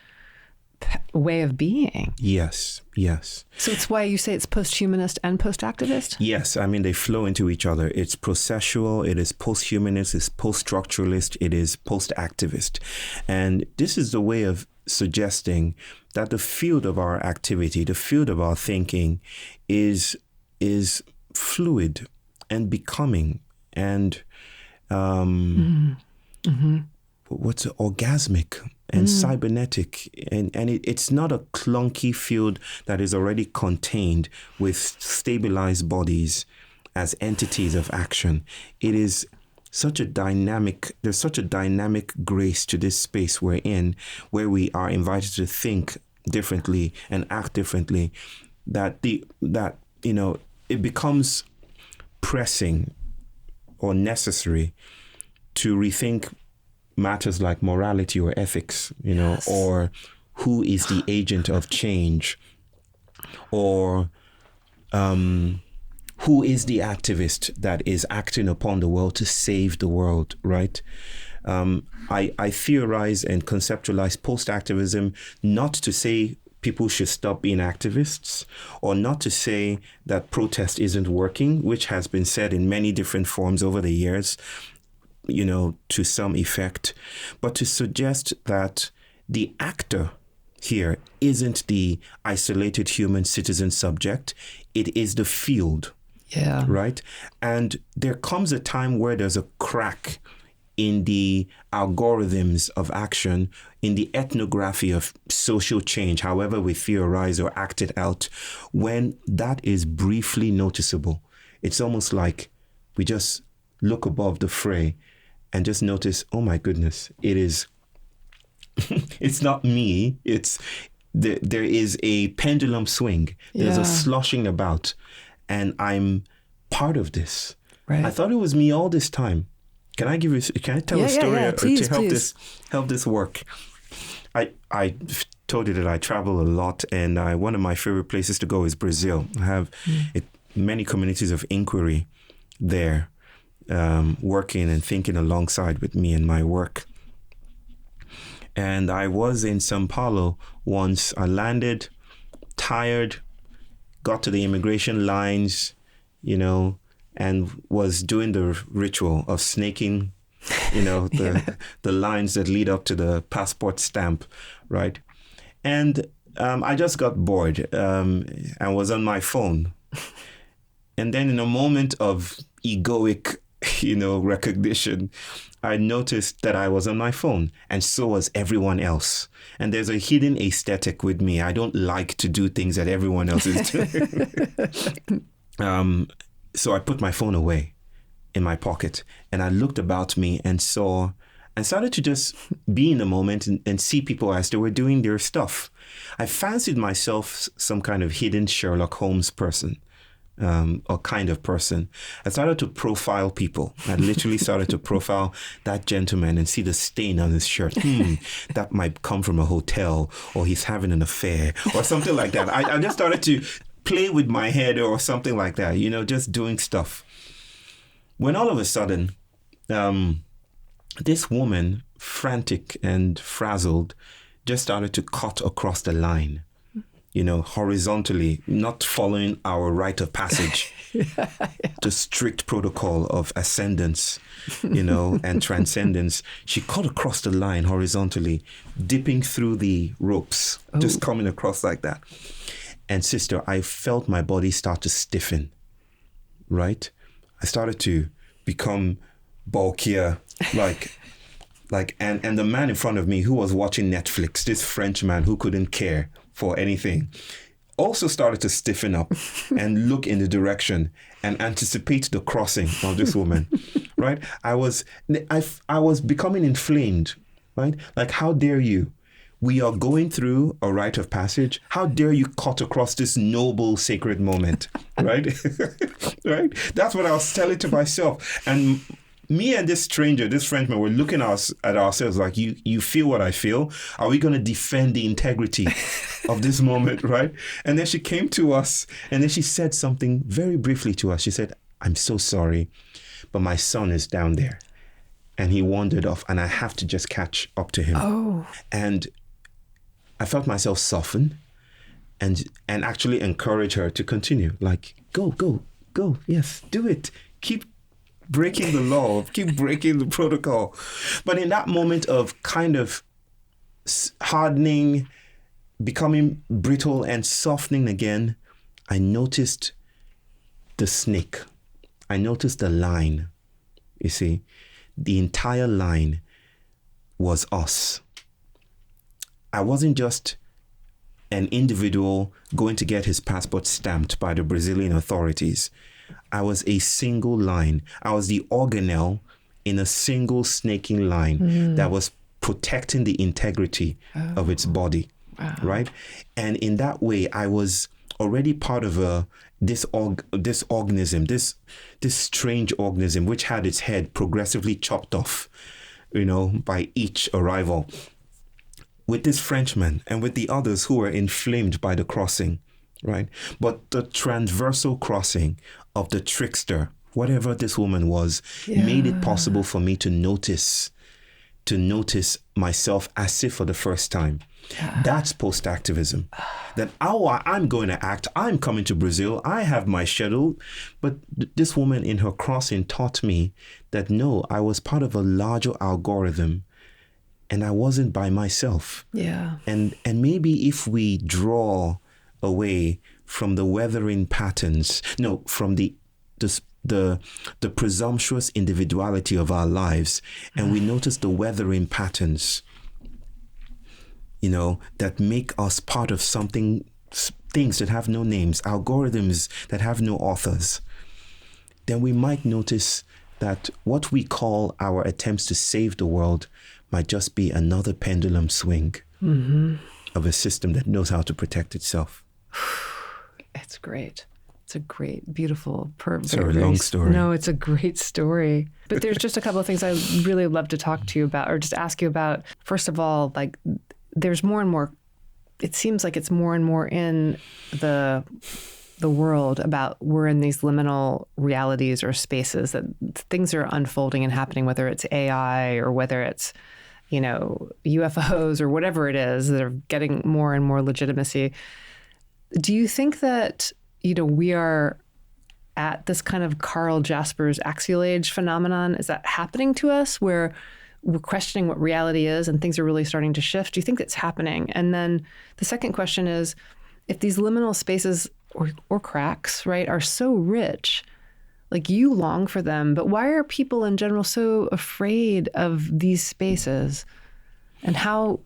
way of being. Yes, yes. So it's why you say it's post-humanist and post-activist? Yes, I mean, they flow into each other. It's processual, it is post-humanist, it's post-structuralist, it is post-activist. And this is the way of suggesting that the field of our activity, the field of our thinking is fluid and becoming and what's orgasmic and cybernetic, and it's not a clunky field that is already contained with stabilized bodies as entities of action. It is there's such a dynamic grace to this space we're in, where we are invited to think differently and act differently, that it becomes pressing or necessary to rethink matters like morality or ethics, Yes. or who is the agent of change, or who is the activist that is acting upon the world to save the world, right? I theorize and conceptualize post-activism not to say people should stop being activists, or not to say that protest isn't working, which has been said in many different forms over the years, to some effect, but to suggest that the actor here isn't the isolated human citizen subject, it is the field. Yeah. Right? And there comes a time where there's a crack in the algorithms of action, in the ethnography of social change, however we theorize or act it out, when that is briefly noticeable, it's almost like we just look above the fray and just notice, oh my goodness, it is, it's not me, there is a pendulum swing, there's a sloshing about, and I'm part of this. Right. I thought it was me all this time. Can I tell a story please, to help this work? I told you that I travel a lot, and one of my favorite places to go is Brazil. I have many communities of inquiry there, working and thinking alongside with me in my work. And I was in Sao Paulo once. I landed tired, got to the immigration lines, and was doing the ritual of snaking, the lines that lead up to the passport stamp, right? And I just got bored and was on my phone. And then in a moment of egoic, recognition, I noticed that I was on my phone, and so was everyone else. And there's a hidden aesthetic with me. I don't like to do things that everyone else is doing. So I put my phone away in my pocket, and I looked about me and started to just be in the moment and see people as they were doing their stuff. I fancied myself some kind of hidden Sherlock Holmes person, or kind of person. I started to profile people. I literally started to profile that gentleman and see the stain on his shirt. That might come from a hotel, or he's having an affair, or something like that. I just started to play with my head or something like that, just doing stuff. When all of a sudden, this woman, frantic and frazzled, just started to cut across the line, horizontally, not following our rite of passage, the strict protocol of ascendance, and transcendence. She cut across the line horizontally, dipping through the ropes, just coming across like that. And sister, I felt my body start to stiffen, right? I started to become bulkier, and the man in front of me who was watching Netflix, this French man who couldn't care for anything, also started to stiffen up and look in the direction and anticipate the crossing of this woman, right? I was becoming inflamed, right? Like, how dare you? We are going through a rite of passage. How dare you cut across this noble, sacred moment, right? Right? That's what I was telling to myself. And me and this stranger, this Frenchman, were looking at ourselves like, you feel what I feel? Are we going to defend the integrity of this moment, right? And then she came to us, and then she said something very briefly to us. She said, I'm so sorry, but my son is down there. And he wandered off, and I have to just catch up to him. Oh. And I felt myself soften and actually encourage her to continue. Like, go. Yes, do it. Keep breaking the law, keep breaking the protocol. But in that moment of kind of hardening, becoming brittle and softening again, I noticed the snake. I noticed the line. You see, the entire line was us. I wasn't just an individual going to get his passport stamped by the Brazilian authorities. I was a single line. I was the organelle in a single snaking line that was protecting the integrity of its body, right? And in that way, I was already part of this organism, this strange organism, which had its head progressively chopped off, by each arrival. With this Frenchman and with the others who were inflamed by the crossing, right? But the transversal crossing of the trickster, whatever this woman was, made it possible for me to notice myself as if for the first time. That's post-activism. That, I'm going to act. I'm coming to Brazil. I have my schedule. But this woman in her crossing taught me that no, I was part of a larger algorithm. And I wasn't by myself. Yeah. And maybe if we draw away from the weathering patterns, from the the presumptuous individuality of our lives, and we notice the weathering patterns, that make us part of something, things that have no names, algorithms that have no authors, then we might notice that what we call our attempts to save the world might just be another pendulum swing of a system that knows how to protect itself. It's great. It's a great, beautiful, Sorry, long story. No, it's a great story. But there's just a couple of things I really love to talk to you about, or just ask you about. First of all, like, there's more and more, it seems like it's more and more in the world about we're in these liminal realities or spaces that things are unfolding and happening, whether it's AI or whether it's, UFOs or whatever it is that are getting more and more legitimacy. Do you think that, we are at this kind of Carl Jasper's axial age phenomenon? Is that happening to us where we're questioning what reality is and things are really starting to shift? Do you think that's happening? And then the second question is, if these liminal spaces or cracks, right, are so rich, like you long for them, but why are people in general so afraid of these spaces? And how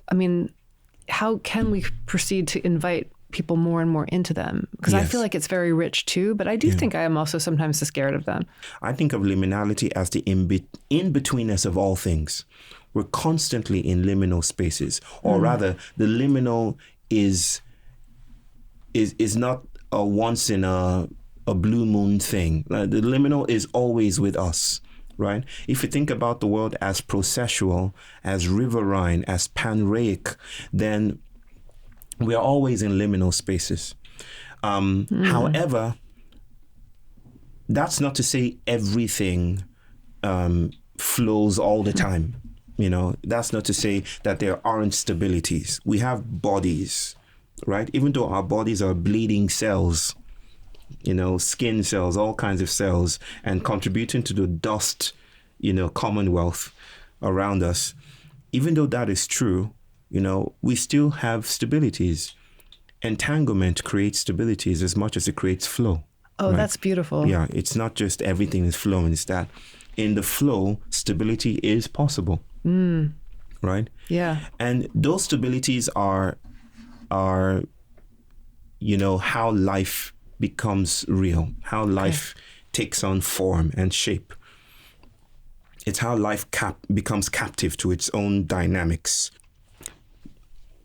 can we proceed to invite people more and more into them? Because I feel like it's very rich too, but I do think I am also sometimes scared of them. I think of liminality as the in-betweenness of all things. We're constantly in liminal spaces, or rather, the liminal is not a once in a blue moon thing. The liminal is always with us, right? If you think about the world as processual, as riverine, as panraic, then we are always in liminal spaces. However, that's not to say everything flows all the time. That's not to say that there aren't stabilities. We have bodies, right? Even though our bodies are bleeding cells, skin cells, all kinds of cells, and contributing to the dust, commonwealth around us. Even though that is true, we still have stabilities. Entanglement creates stabilities as much as it creates flow. Oh, right? That's beautiful. Yeah, it's not just everything is flowing. It's that in the flow, stability is possible. Right? Yeah. And those stabilities are how life becomes real, how life takes on form and shape. It's how life becomes captive to its own dynamics.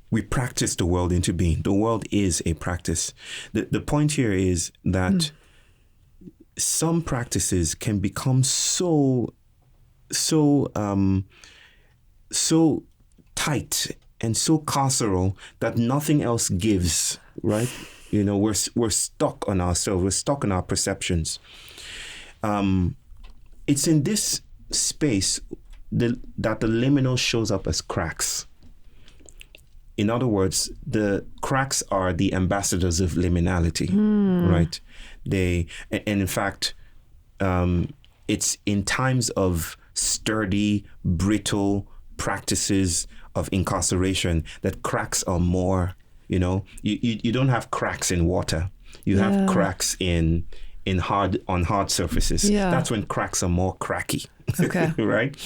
We practice the world into being. The world is a practice. The point here is that some practices can become so tight and so carceral that nothing else gives, right? We're stuck on ourselves. We're stuck on our perceptions. It's in this space that the liminal shows up as cracks. In other words, the cracks are the ambassadors of liminality, right? And in fact, it's in times of sturdy, brittle practices of incarceration that cracks are more, you don't have cracks in water. You have cracks on hard surfaces. Yeah. That's when cracks are more cracky. Okay. Right?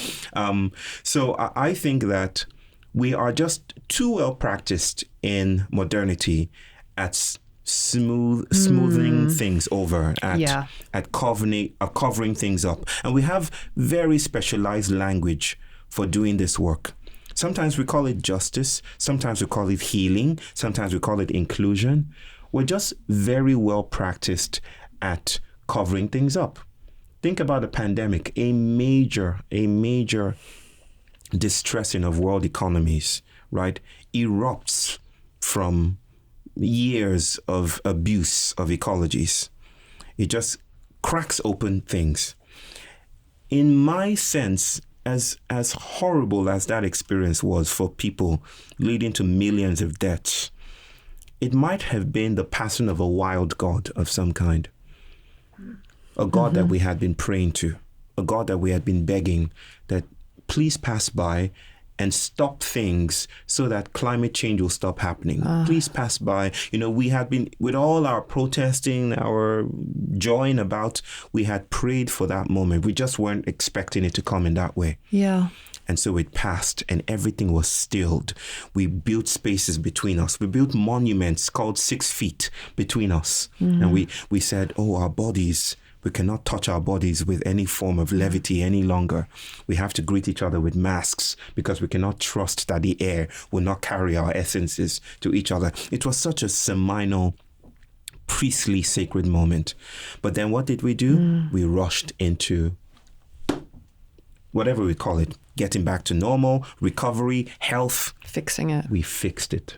So I think that we are just too well practiced in modernity at smoothing things over, at covering things up. And we have very specialized language for doing this work. Sometimes we call it justice. Sometimes we call it healing. Sometimes we call it inclusion. We're just very well practiced at covering things up. Think about the pandemic, a major distressing of world economies, right, erupts from years of abuse of ecologies. It just cracks open things. In my sense, as horrible as that experience was for people, leading to millions of deaths, it might have been the passing of a wild god of some kind. A God that we had been praying to, a God that we had been begging that please pass by and stop things so that climate change will stop happening. Please pass by. We had been, with all our protesting, our joying about, we had prayed for that moment. We just weren't expecting it to come in that way. Yeah. And so it passed and everything was stilled. We built spaces between us. We built monuments called 6 feet between us. And we said, our bodies, we cannot touch our bodies with any form of levity any longer. We have to greet each other with masks because we cannot trust that the air will not carry our essences to each other. It was such a seminal, priestly, sacred moment. But then what did we do? We rushed into whatever we call it, getting back to normal, recovery, health. Fixing it. We fixed it.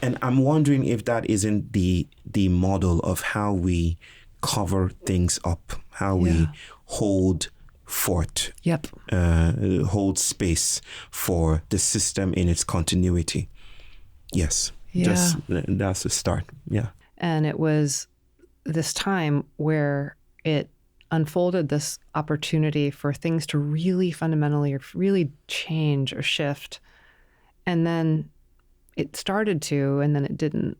And I'm wondering if that isn't the model of how we cover things up, how we hold fort, hold space for the system in its continuity. Yes, that's a start. Yeah. And it was this time where it unfolded this opportunity for things to really fundamentally or really change or shift. And then it started to, and then it didn't.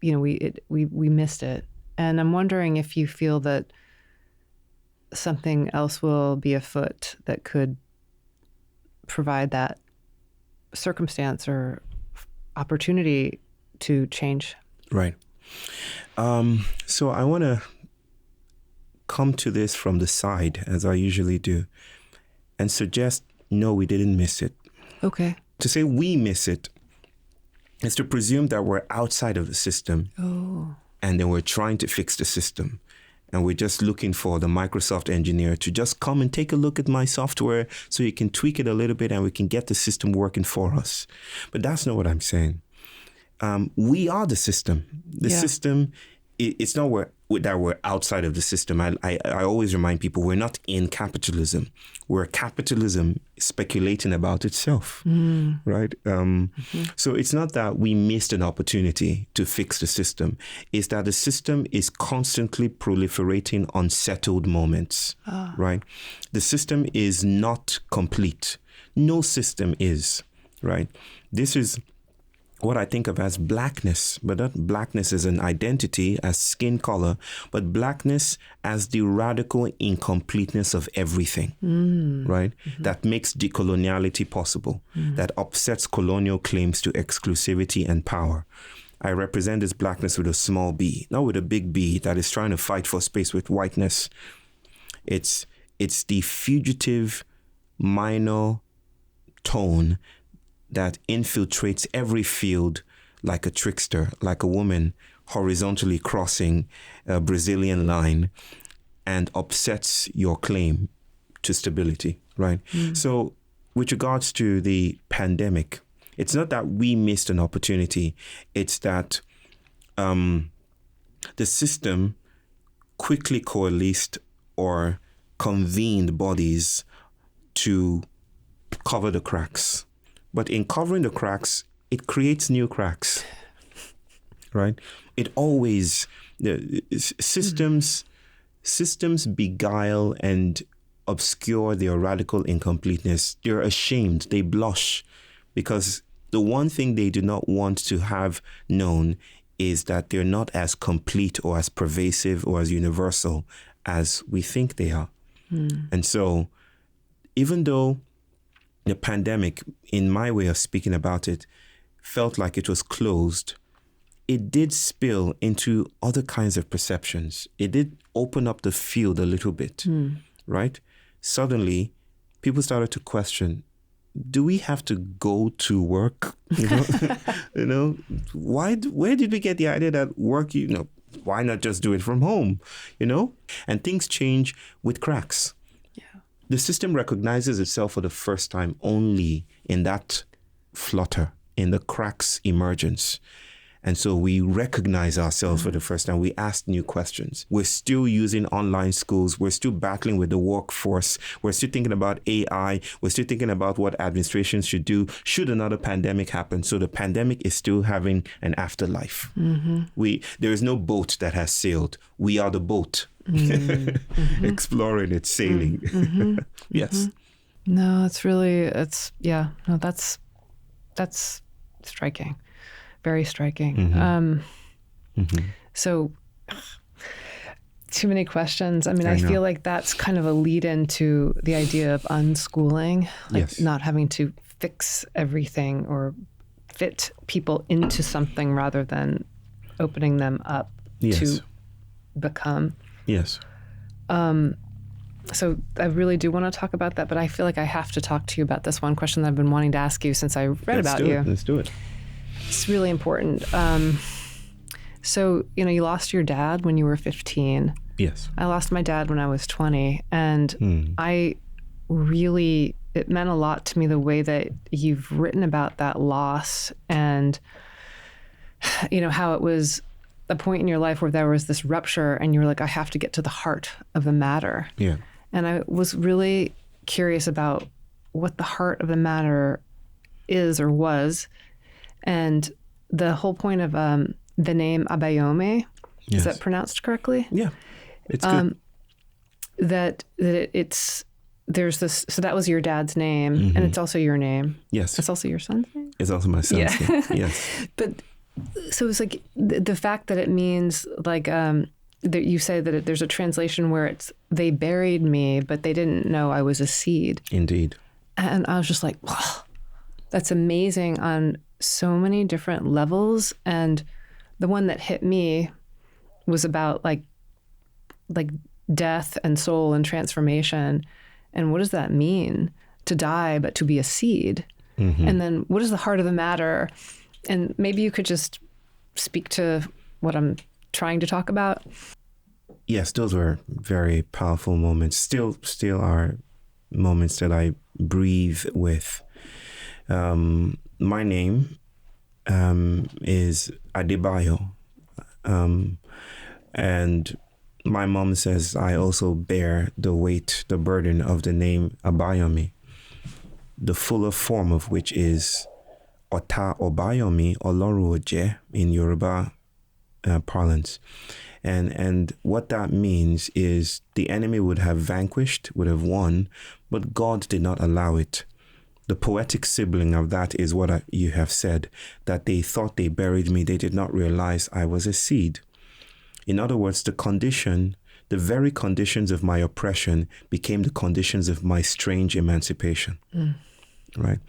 We missed it. And I'm wondering if you feel that something else will be afoot that could provide that circumstance or opportunity to change. Right. So I want to come to this from the side, as I usually do, and suggest, no, we didn't miss it. Okay. To say we miss it is to presume that we're outside of the system. And then we're trying to fix the system. And we're just looking for the Microsoft engineer to just come and take a look at my software so you can tweak it a little bit and we can get the system working for us. But that's not what I'm saying. We are the system. The system, it's not that we're outside of the system. I always remind people we're not in capitalism. We're capitalism speculating about itself, right? So it's not that we missed an opportunity to fix the system. It's that the system is constantly proliferating unsettled moments, right? The system is not complete. No system is, right? This is what I think of as blackness, but not blackness as an identity, as skin color, but blackness as the radical incompleteness of everything, right? That makes decoloniality possible, that upsets colonial claims to exclusivity and power. I represent this blackness with a small b, not with a big B that is trying to fight for space with whiteness. It's the fugitive minor tone that infiltrates every field like a trickster, like a woman horizontally crossing a Brazilian line and upsets your claim to stability, right? So with regards to the pandemic, it's not that we missed an opportunity. It's that the system quickly coalesced or convened bodies to cover the cracks. But in covering the cracks, it creates new cracks, right? It always, systems beguile and obscure their radical incompleteness. They're ashamed, they blush, because the one thing they do not want to have known is that they're not as complete or as pervasive or as universal as we think they are. And so, even though the pandemic, in my way of speaking about it, felt like it was closed, it did spill into other kinds of perceptions. It did open up the field a little bit, right? Suddenly, people started to question, do we have to go to work? Where did we get the idea that work, why not just do it from home, And things change with cracks. The system recognizes itself for the first time only in that flutter, in the cracks emergence. And so we recognize ourselves for the first time. We ask new questions. We're still using online schools. We're still battling with the workforce. We're still thinking about AI. We're still thinking about what administrations should do should another pandemic happen. So the pandemic is still having an afterlife. There is no boat that has sailed. We are the boat. Exploring it, sailing. Yes. No, that's striking. Very striking. So too many questions. I mean, I feel like that's kind of a lead into the idea of unschooling, like not having to fix everything or fit people into something rather than opening them up to become. Yes. So I really do want to talk about that, but I feel like I have to talk to you about this one question that I've been wanting to ask you since I read about you. Let's do it. It's really important. So, you lost your dad when you were 15. Yes. I lost my dad when I was 20. And it meant a lot to me the way that you've written about that loss and, how it was a point in your life where there was this rupture and you were like, I have to get to the heart of the matter. Yeah. And I was really curious about what the heart of the matter is or was. And the whole point of the name Abayomi, is that pronounced correctly? Yeah, it's good. There's this, so that was your dad's name, and it's also your name. Yes. It's also your son's name? It's also my son's name, yes. But, so it's like the fact that it means like, that you say that there's a translation where it's, they buried me, but they didn't know I was a seed. Indeed. And I was just like, wow, that's amazing on so many different levels. And the one that hit me was about like death and soul and transformation. And what does that mean to die, but to be a seed? And then what is the heart of the matter? And maybe you could just speak to what I'm trying to talk about. Yes, those were very powerful moments. Still are moments that I breathe with. My name is Adebayo. And my mom says I also bear the weight, the burden of the name Abayomi, the fuller form of which is Ota Obayomi Olorun Oje in Yoruba parlance. And what that means is the enemy would have vanquished, would have won, but God did not allow it. The poetic sibling of that is what you have said, that they thought they buried me. They did not realize I was a seed. In other words, the very conditions of my oppression became the conditions of my strange emancipation, right?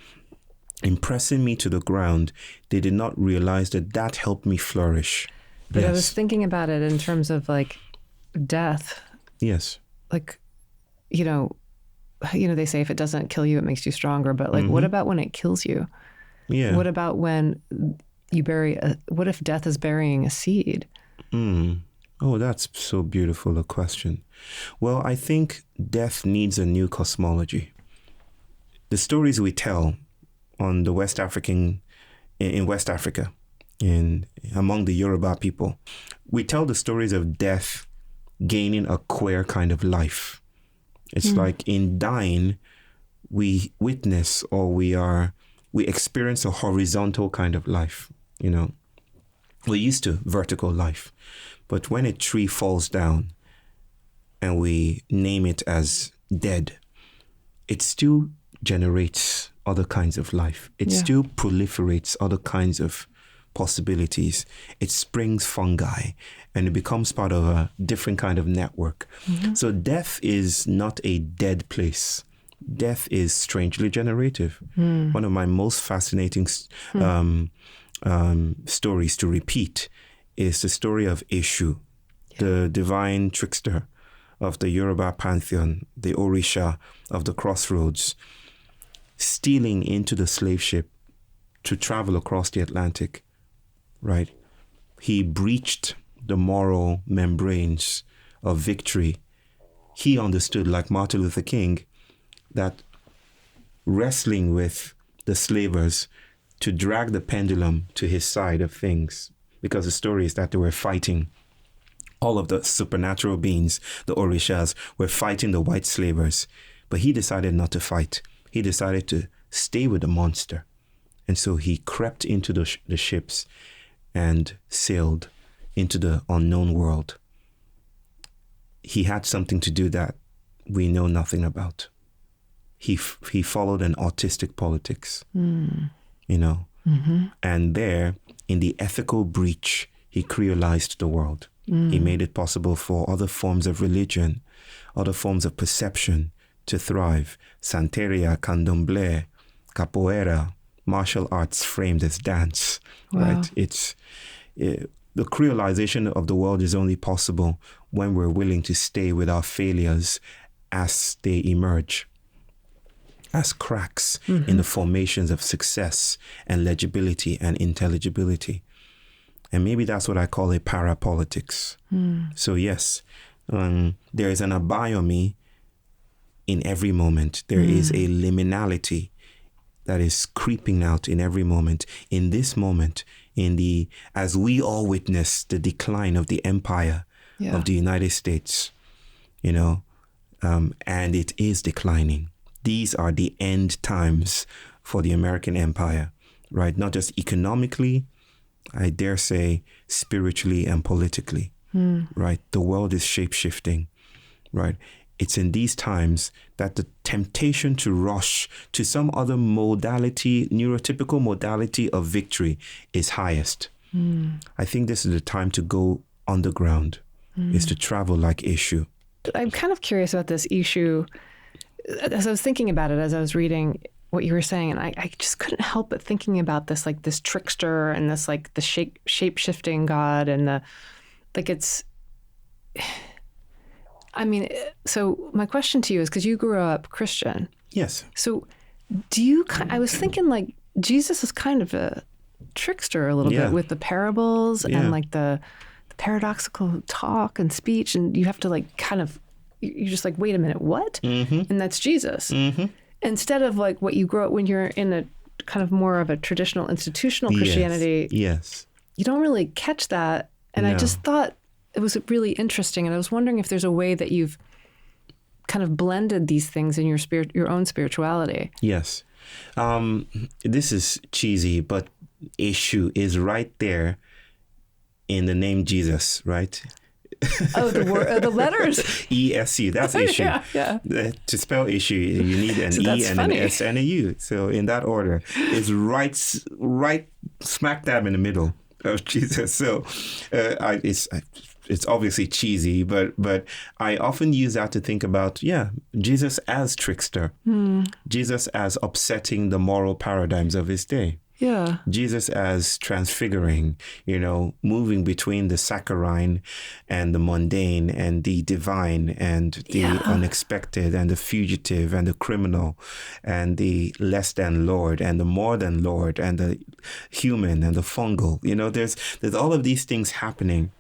Impressing me to the ground, they did not realize that helped me flourish. But I was thinking about it in terms of like death. Yes. Like, they say if it doesn't kill you, it makes you stronger. But like, what about when it kills you? Yeah. What about when you what if death is burying a seed? Oh, that's so beautiful a question. Well, I think death needs a new cosmology. The stories we tell on in West Africa, among the Yoruba people, we tell the stories of death gaining a queer kind of life. It's like in dying, we witness or we experience a horizontal kind of life, We're used to vertical life. But when a tree falls down and we name it as dead, it still generates other kinds of life. It still proliferates other kinds of possibilities. It springs fungi and it becomes part of a different kind of network. So death is not a dead place. Death is strangely generative. One of my most fascinating stories to repeat is the story of Eshu, the divine trickster of the Yoruba pantheon, the Orisha of the crossroads, stealing into the slave ship to travel across the Atlantic, right? He breached the moral membranes of victory. He understood, like Martin Luther King, that wrestling with the slavers to drag the pendulum to his side of things, because the story is that they were fighting. All of the supernatural beings, the Orishas, were fighting the white slavers. But he decided not to fight. He decided to stay with the monster. And so he crept into the ships and sailed into the unknown world. He had something to do that we know nothing about. he followed an autistic politics, you know. Mm-hmm. And there, in the ethical breach, he creolized the world. He made it possible for other forms of religion, other forms of perception to thrive. Santeria, candomblé, capoeira, martial arts framed as dance, right? The creolization of the world is only possible when we're willing to stay with our failures as they emerge, as cracks in the formations of success and legibility and intelligibility. And maybe that's what I call a parapolitics. So yes, there is an abiomy in every moment. There is a liminality that is creeping out in every moment. In this moment, as we all witness the decline of the empire of the United States, you know, and it is declining. These are the end times for the American empire, right? Not just economically, I dare say spiritually and politically, right? The world is shape-shifting, right? It's in these times that the temptation to rush to some other modality, neurotypical modality of victory is highest. I think this is the time to go underground, is to travel like Eshu. I'm kind of curious about this Eshu. As I was thinking about it, as I was reading what you were saying, and I just couldn't help but thinking about this, like this trickster and this, like the shape-shifting God and so my question to you is, because you grew up Christian. Yes. So I was thinking like Jesus is kind of a trickster a little bit with the parables and like the paradoxical talk and speech, and you have to like kind of, you're just like, wait a minute, what? And that's Jesus. Instead of like what you grow up when you're in a kind of more of a traditional institutional Christianity. Yes. You don't really catch that. And I just thought it was really interesting. And I was wondering if there's a way that you've kind of blended these things in your own spirituality. Yes. This is cheesy, but Eshu is right there in the name Jesus, right? Oh, the letters. ESU, that's Eshu. Yeah. To spell Eshu, you need an E and funny. an S and a U. So in that order, it's right smack dab in the middle of Jesus. So it's obviously cheesy, but I often use that to think about, Jesus as trickster, Jesus as upsetting the moral paradigms of his day. Yeah. Jesus as transfiguring, moving between the saccharine and the mundane and the divine and the unexpected and the fugitive and the criminal and the less than Lord and the more than Lord and the human and the fungal. There's all of these things happening.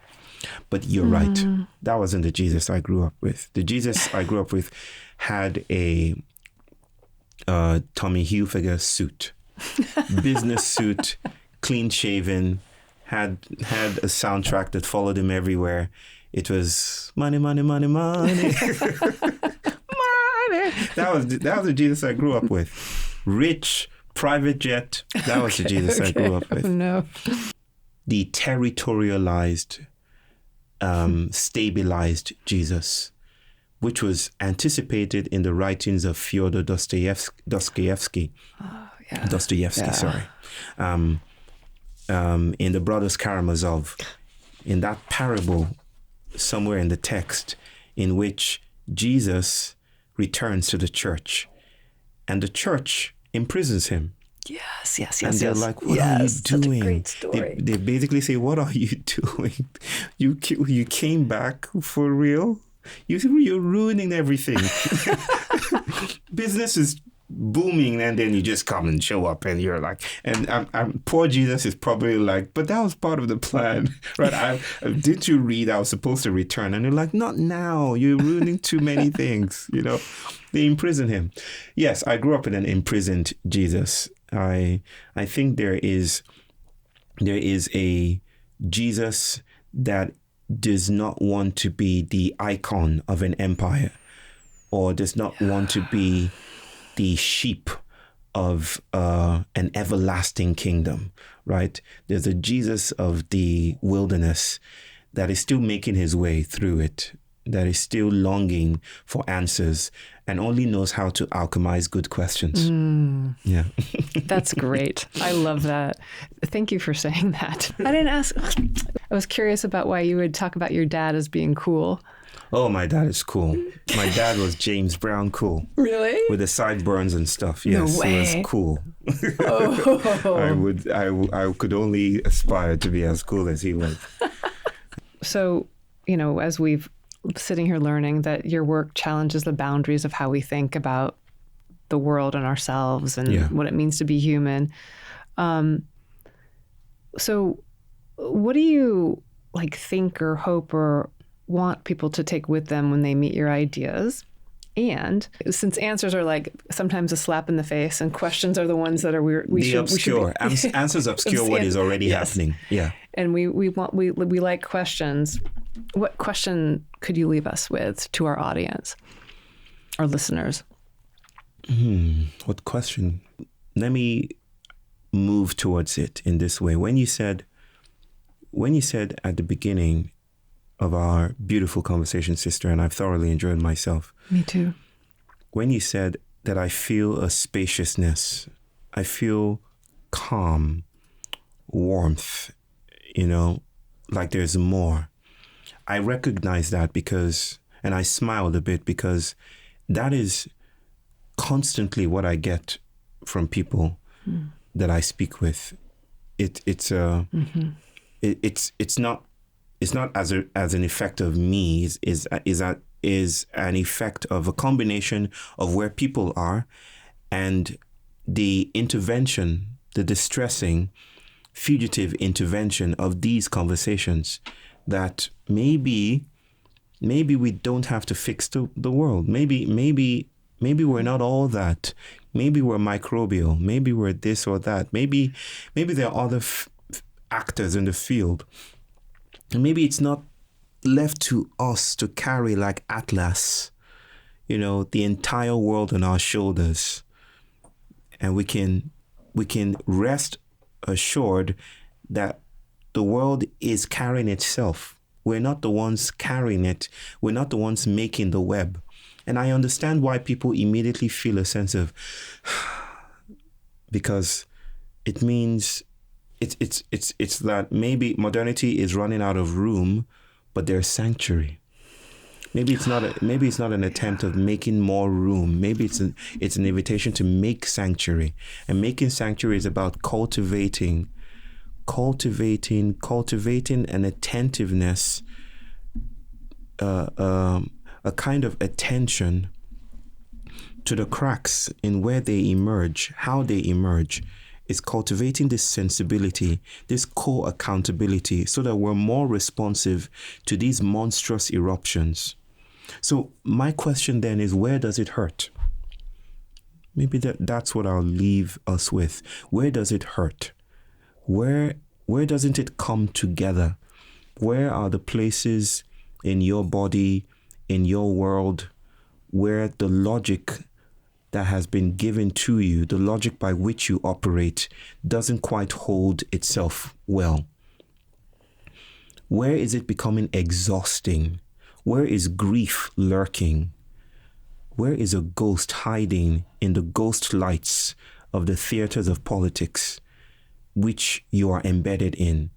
But you're right. That wasn't the Jesus I grew up with. The Jesus I grew up with had a Tommy Hilfiger suit. Business suit, clean shaven, had a soundtrack that followed him everywhere. It was money, money, money, money. Money. That was the Jesus I grew up with. Rich, private jet. That was the Jesus I grew up with. Oh, no. The territorialized, stabilized Jesus, which was anticipated in the writings of Fyodor Dostoevsky. Sorry. In the Brothers Karamazov, in that parable somewhere in the text in which Jesus returns to the church and the church imprisons him. Yes. And they're like, what are you doing? Such a great story. They basically say, what are you doing? You came back for real? You're ruining everything. Business is booming, and then you just come and show up, and you're like, and poor Jesus is probably like, but that was part of the plan, right? Didn't you read I was supposed to return? And you're like, not now. You're ruining too many things. They imprison him. Yes, I grew up in an imprisoned Jesus. I think there is a Jesus that does not want to be the icon of an empire, or does not want to be the sheep of an everlasting kingdom, right? There's a Jesus of the wilderness that is still making his way through it, that is still longing for answers and only knows how to alchemize good questions. Yeah. That's great. I love that. Thank you for saying that. I didn't ask. I was curious about why you would talk about your dad as being cool. Oh, my dad is cool. My dad was James Brown cool. Really? With the sideburns and stuff. Yes, No way. He was cool. Oh. I could only aspire to be as cool as he was. So, as we've sitting here learning that your work challenges the boundaries of how we think about the world and ourselves and what it means to be human. So what do you think or hope or want people to take with them when they meet your ideas? And since answers are sometimes a slap in the face and questions are the ones that are answers obscure what is already happening. Yeah. And we like questions. What question could you leave us with to our audience, our listeners? What question? Let me move towards it in this way. When you said at the beginning of our beautiful conversation, sister, and I've thoroughly enjoyed myself. Me too. When you said that I feel a spaciousness, I feel calm, warmth, like there's more. I recognize that and I smiled a bit because that is constantly what I get from people that I speak with. It's not as an effect of me. Is an effect of a combination of where people are and the intervention, the distressing, fugitive intervention of these conversations. That maybe we don't have to fix the world. Maybe we're not all that. Maybe we're microbial. Maybe we're this or that. Maybe there are other actors in the field. And maybe it's not left to us to carry like Atlas, the entire world on our shoulders. And we can rest assured that the world is carrying itself. We're not the ones carrying it. We're not the ones making the web. And I understand why people immediately feel a sense of, because it means it's that maybe modernity is running out of room, but there's sanctuary. Maybe it's not an attempt of making more room. Maybe it's an invitation to make sanctuary. And making sanctuary is about cultivating an attentiveness, a kind of attention to the cracks in where they emerge, how they emerge. Is cultivating this sensibility, this co-accountability, so that we're more responsive to these monstrous eruptions. So my question then is, where does it hurt? Maybe that's what I'll leave us with. Where does it hurt? Where doesn't it come together? Where are the places in your body, in your world, where the logic that has been given to you, the logic by which you operate, doesn't quite hold itself well? Where is it becoming exhausting? Where is grief lurking? Where is a ghost hiding in the ghost lights of the theaters of politics which you are embedded in?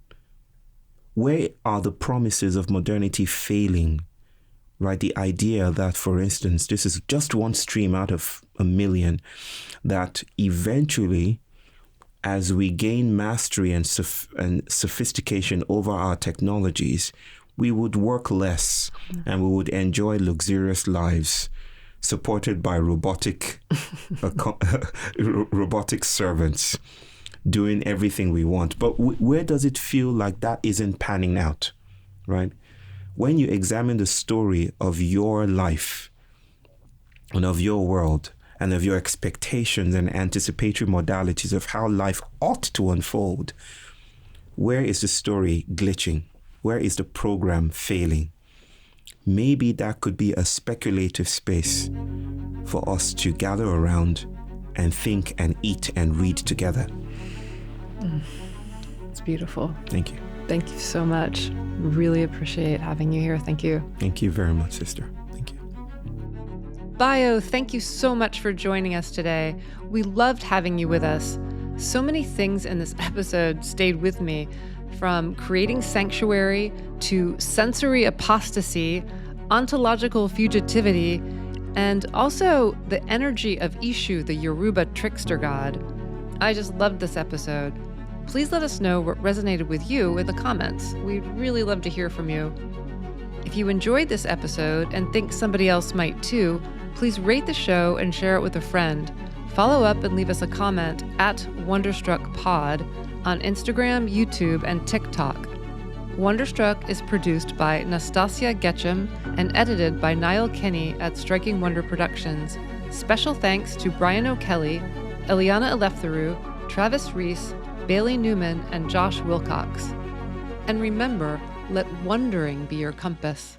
Where are the promises of modernity failing? Right, the idea that, for instance, this is just one stream out of a million, that eventually, as we gain mastery and sophistication over our technologies, we would work less and we would enjoy luxurious lives supported by robotic servants doing everything we want. But where does it feel like that isn't panning out, right? When you examine the story of your life and of your world and of your expectations and anticipatory modalities of how life ought to unfold, where is the story glitching? Where is the program failing? Maybe that could be a speculative space for us to gather around and think and eat and read together. beautiful. Thank you. Thank you so much. Really appreciate having you here. Thank you. Thank you very much, sister. Thank you. Bayo, thank you so much for joining us today. We loved having you with us. So many things in this episode stayed with me, from creating sanctuary to sensory apostasy, ontological fugitivity, and also the energy of Eshu, the Yoruba trickster god. I just loved this episode. Please let us know what resonated with you in the comments. We'd really love to hear from you. If you enjoyed this episode and think somebody else might too, please rate the show and share it with a friend. Follow up and leave us a comment at WonderstruckPod on Instagram, YouTube, and TikTok. Wonderstruck is produced by Nastasia Getchum and edited by Niall Kenny at Striking Wonder Productions. Special thanks to Brian O'Kelly, Eliana Eleftheru, Travis Reese, Bailey Newman, and Josh Wilcox. And remember, let wondering be your compass.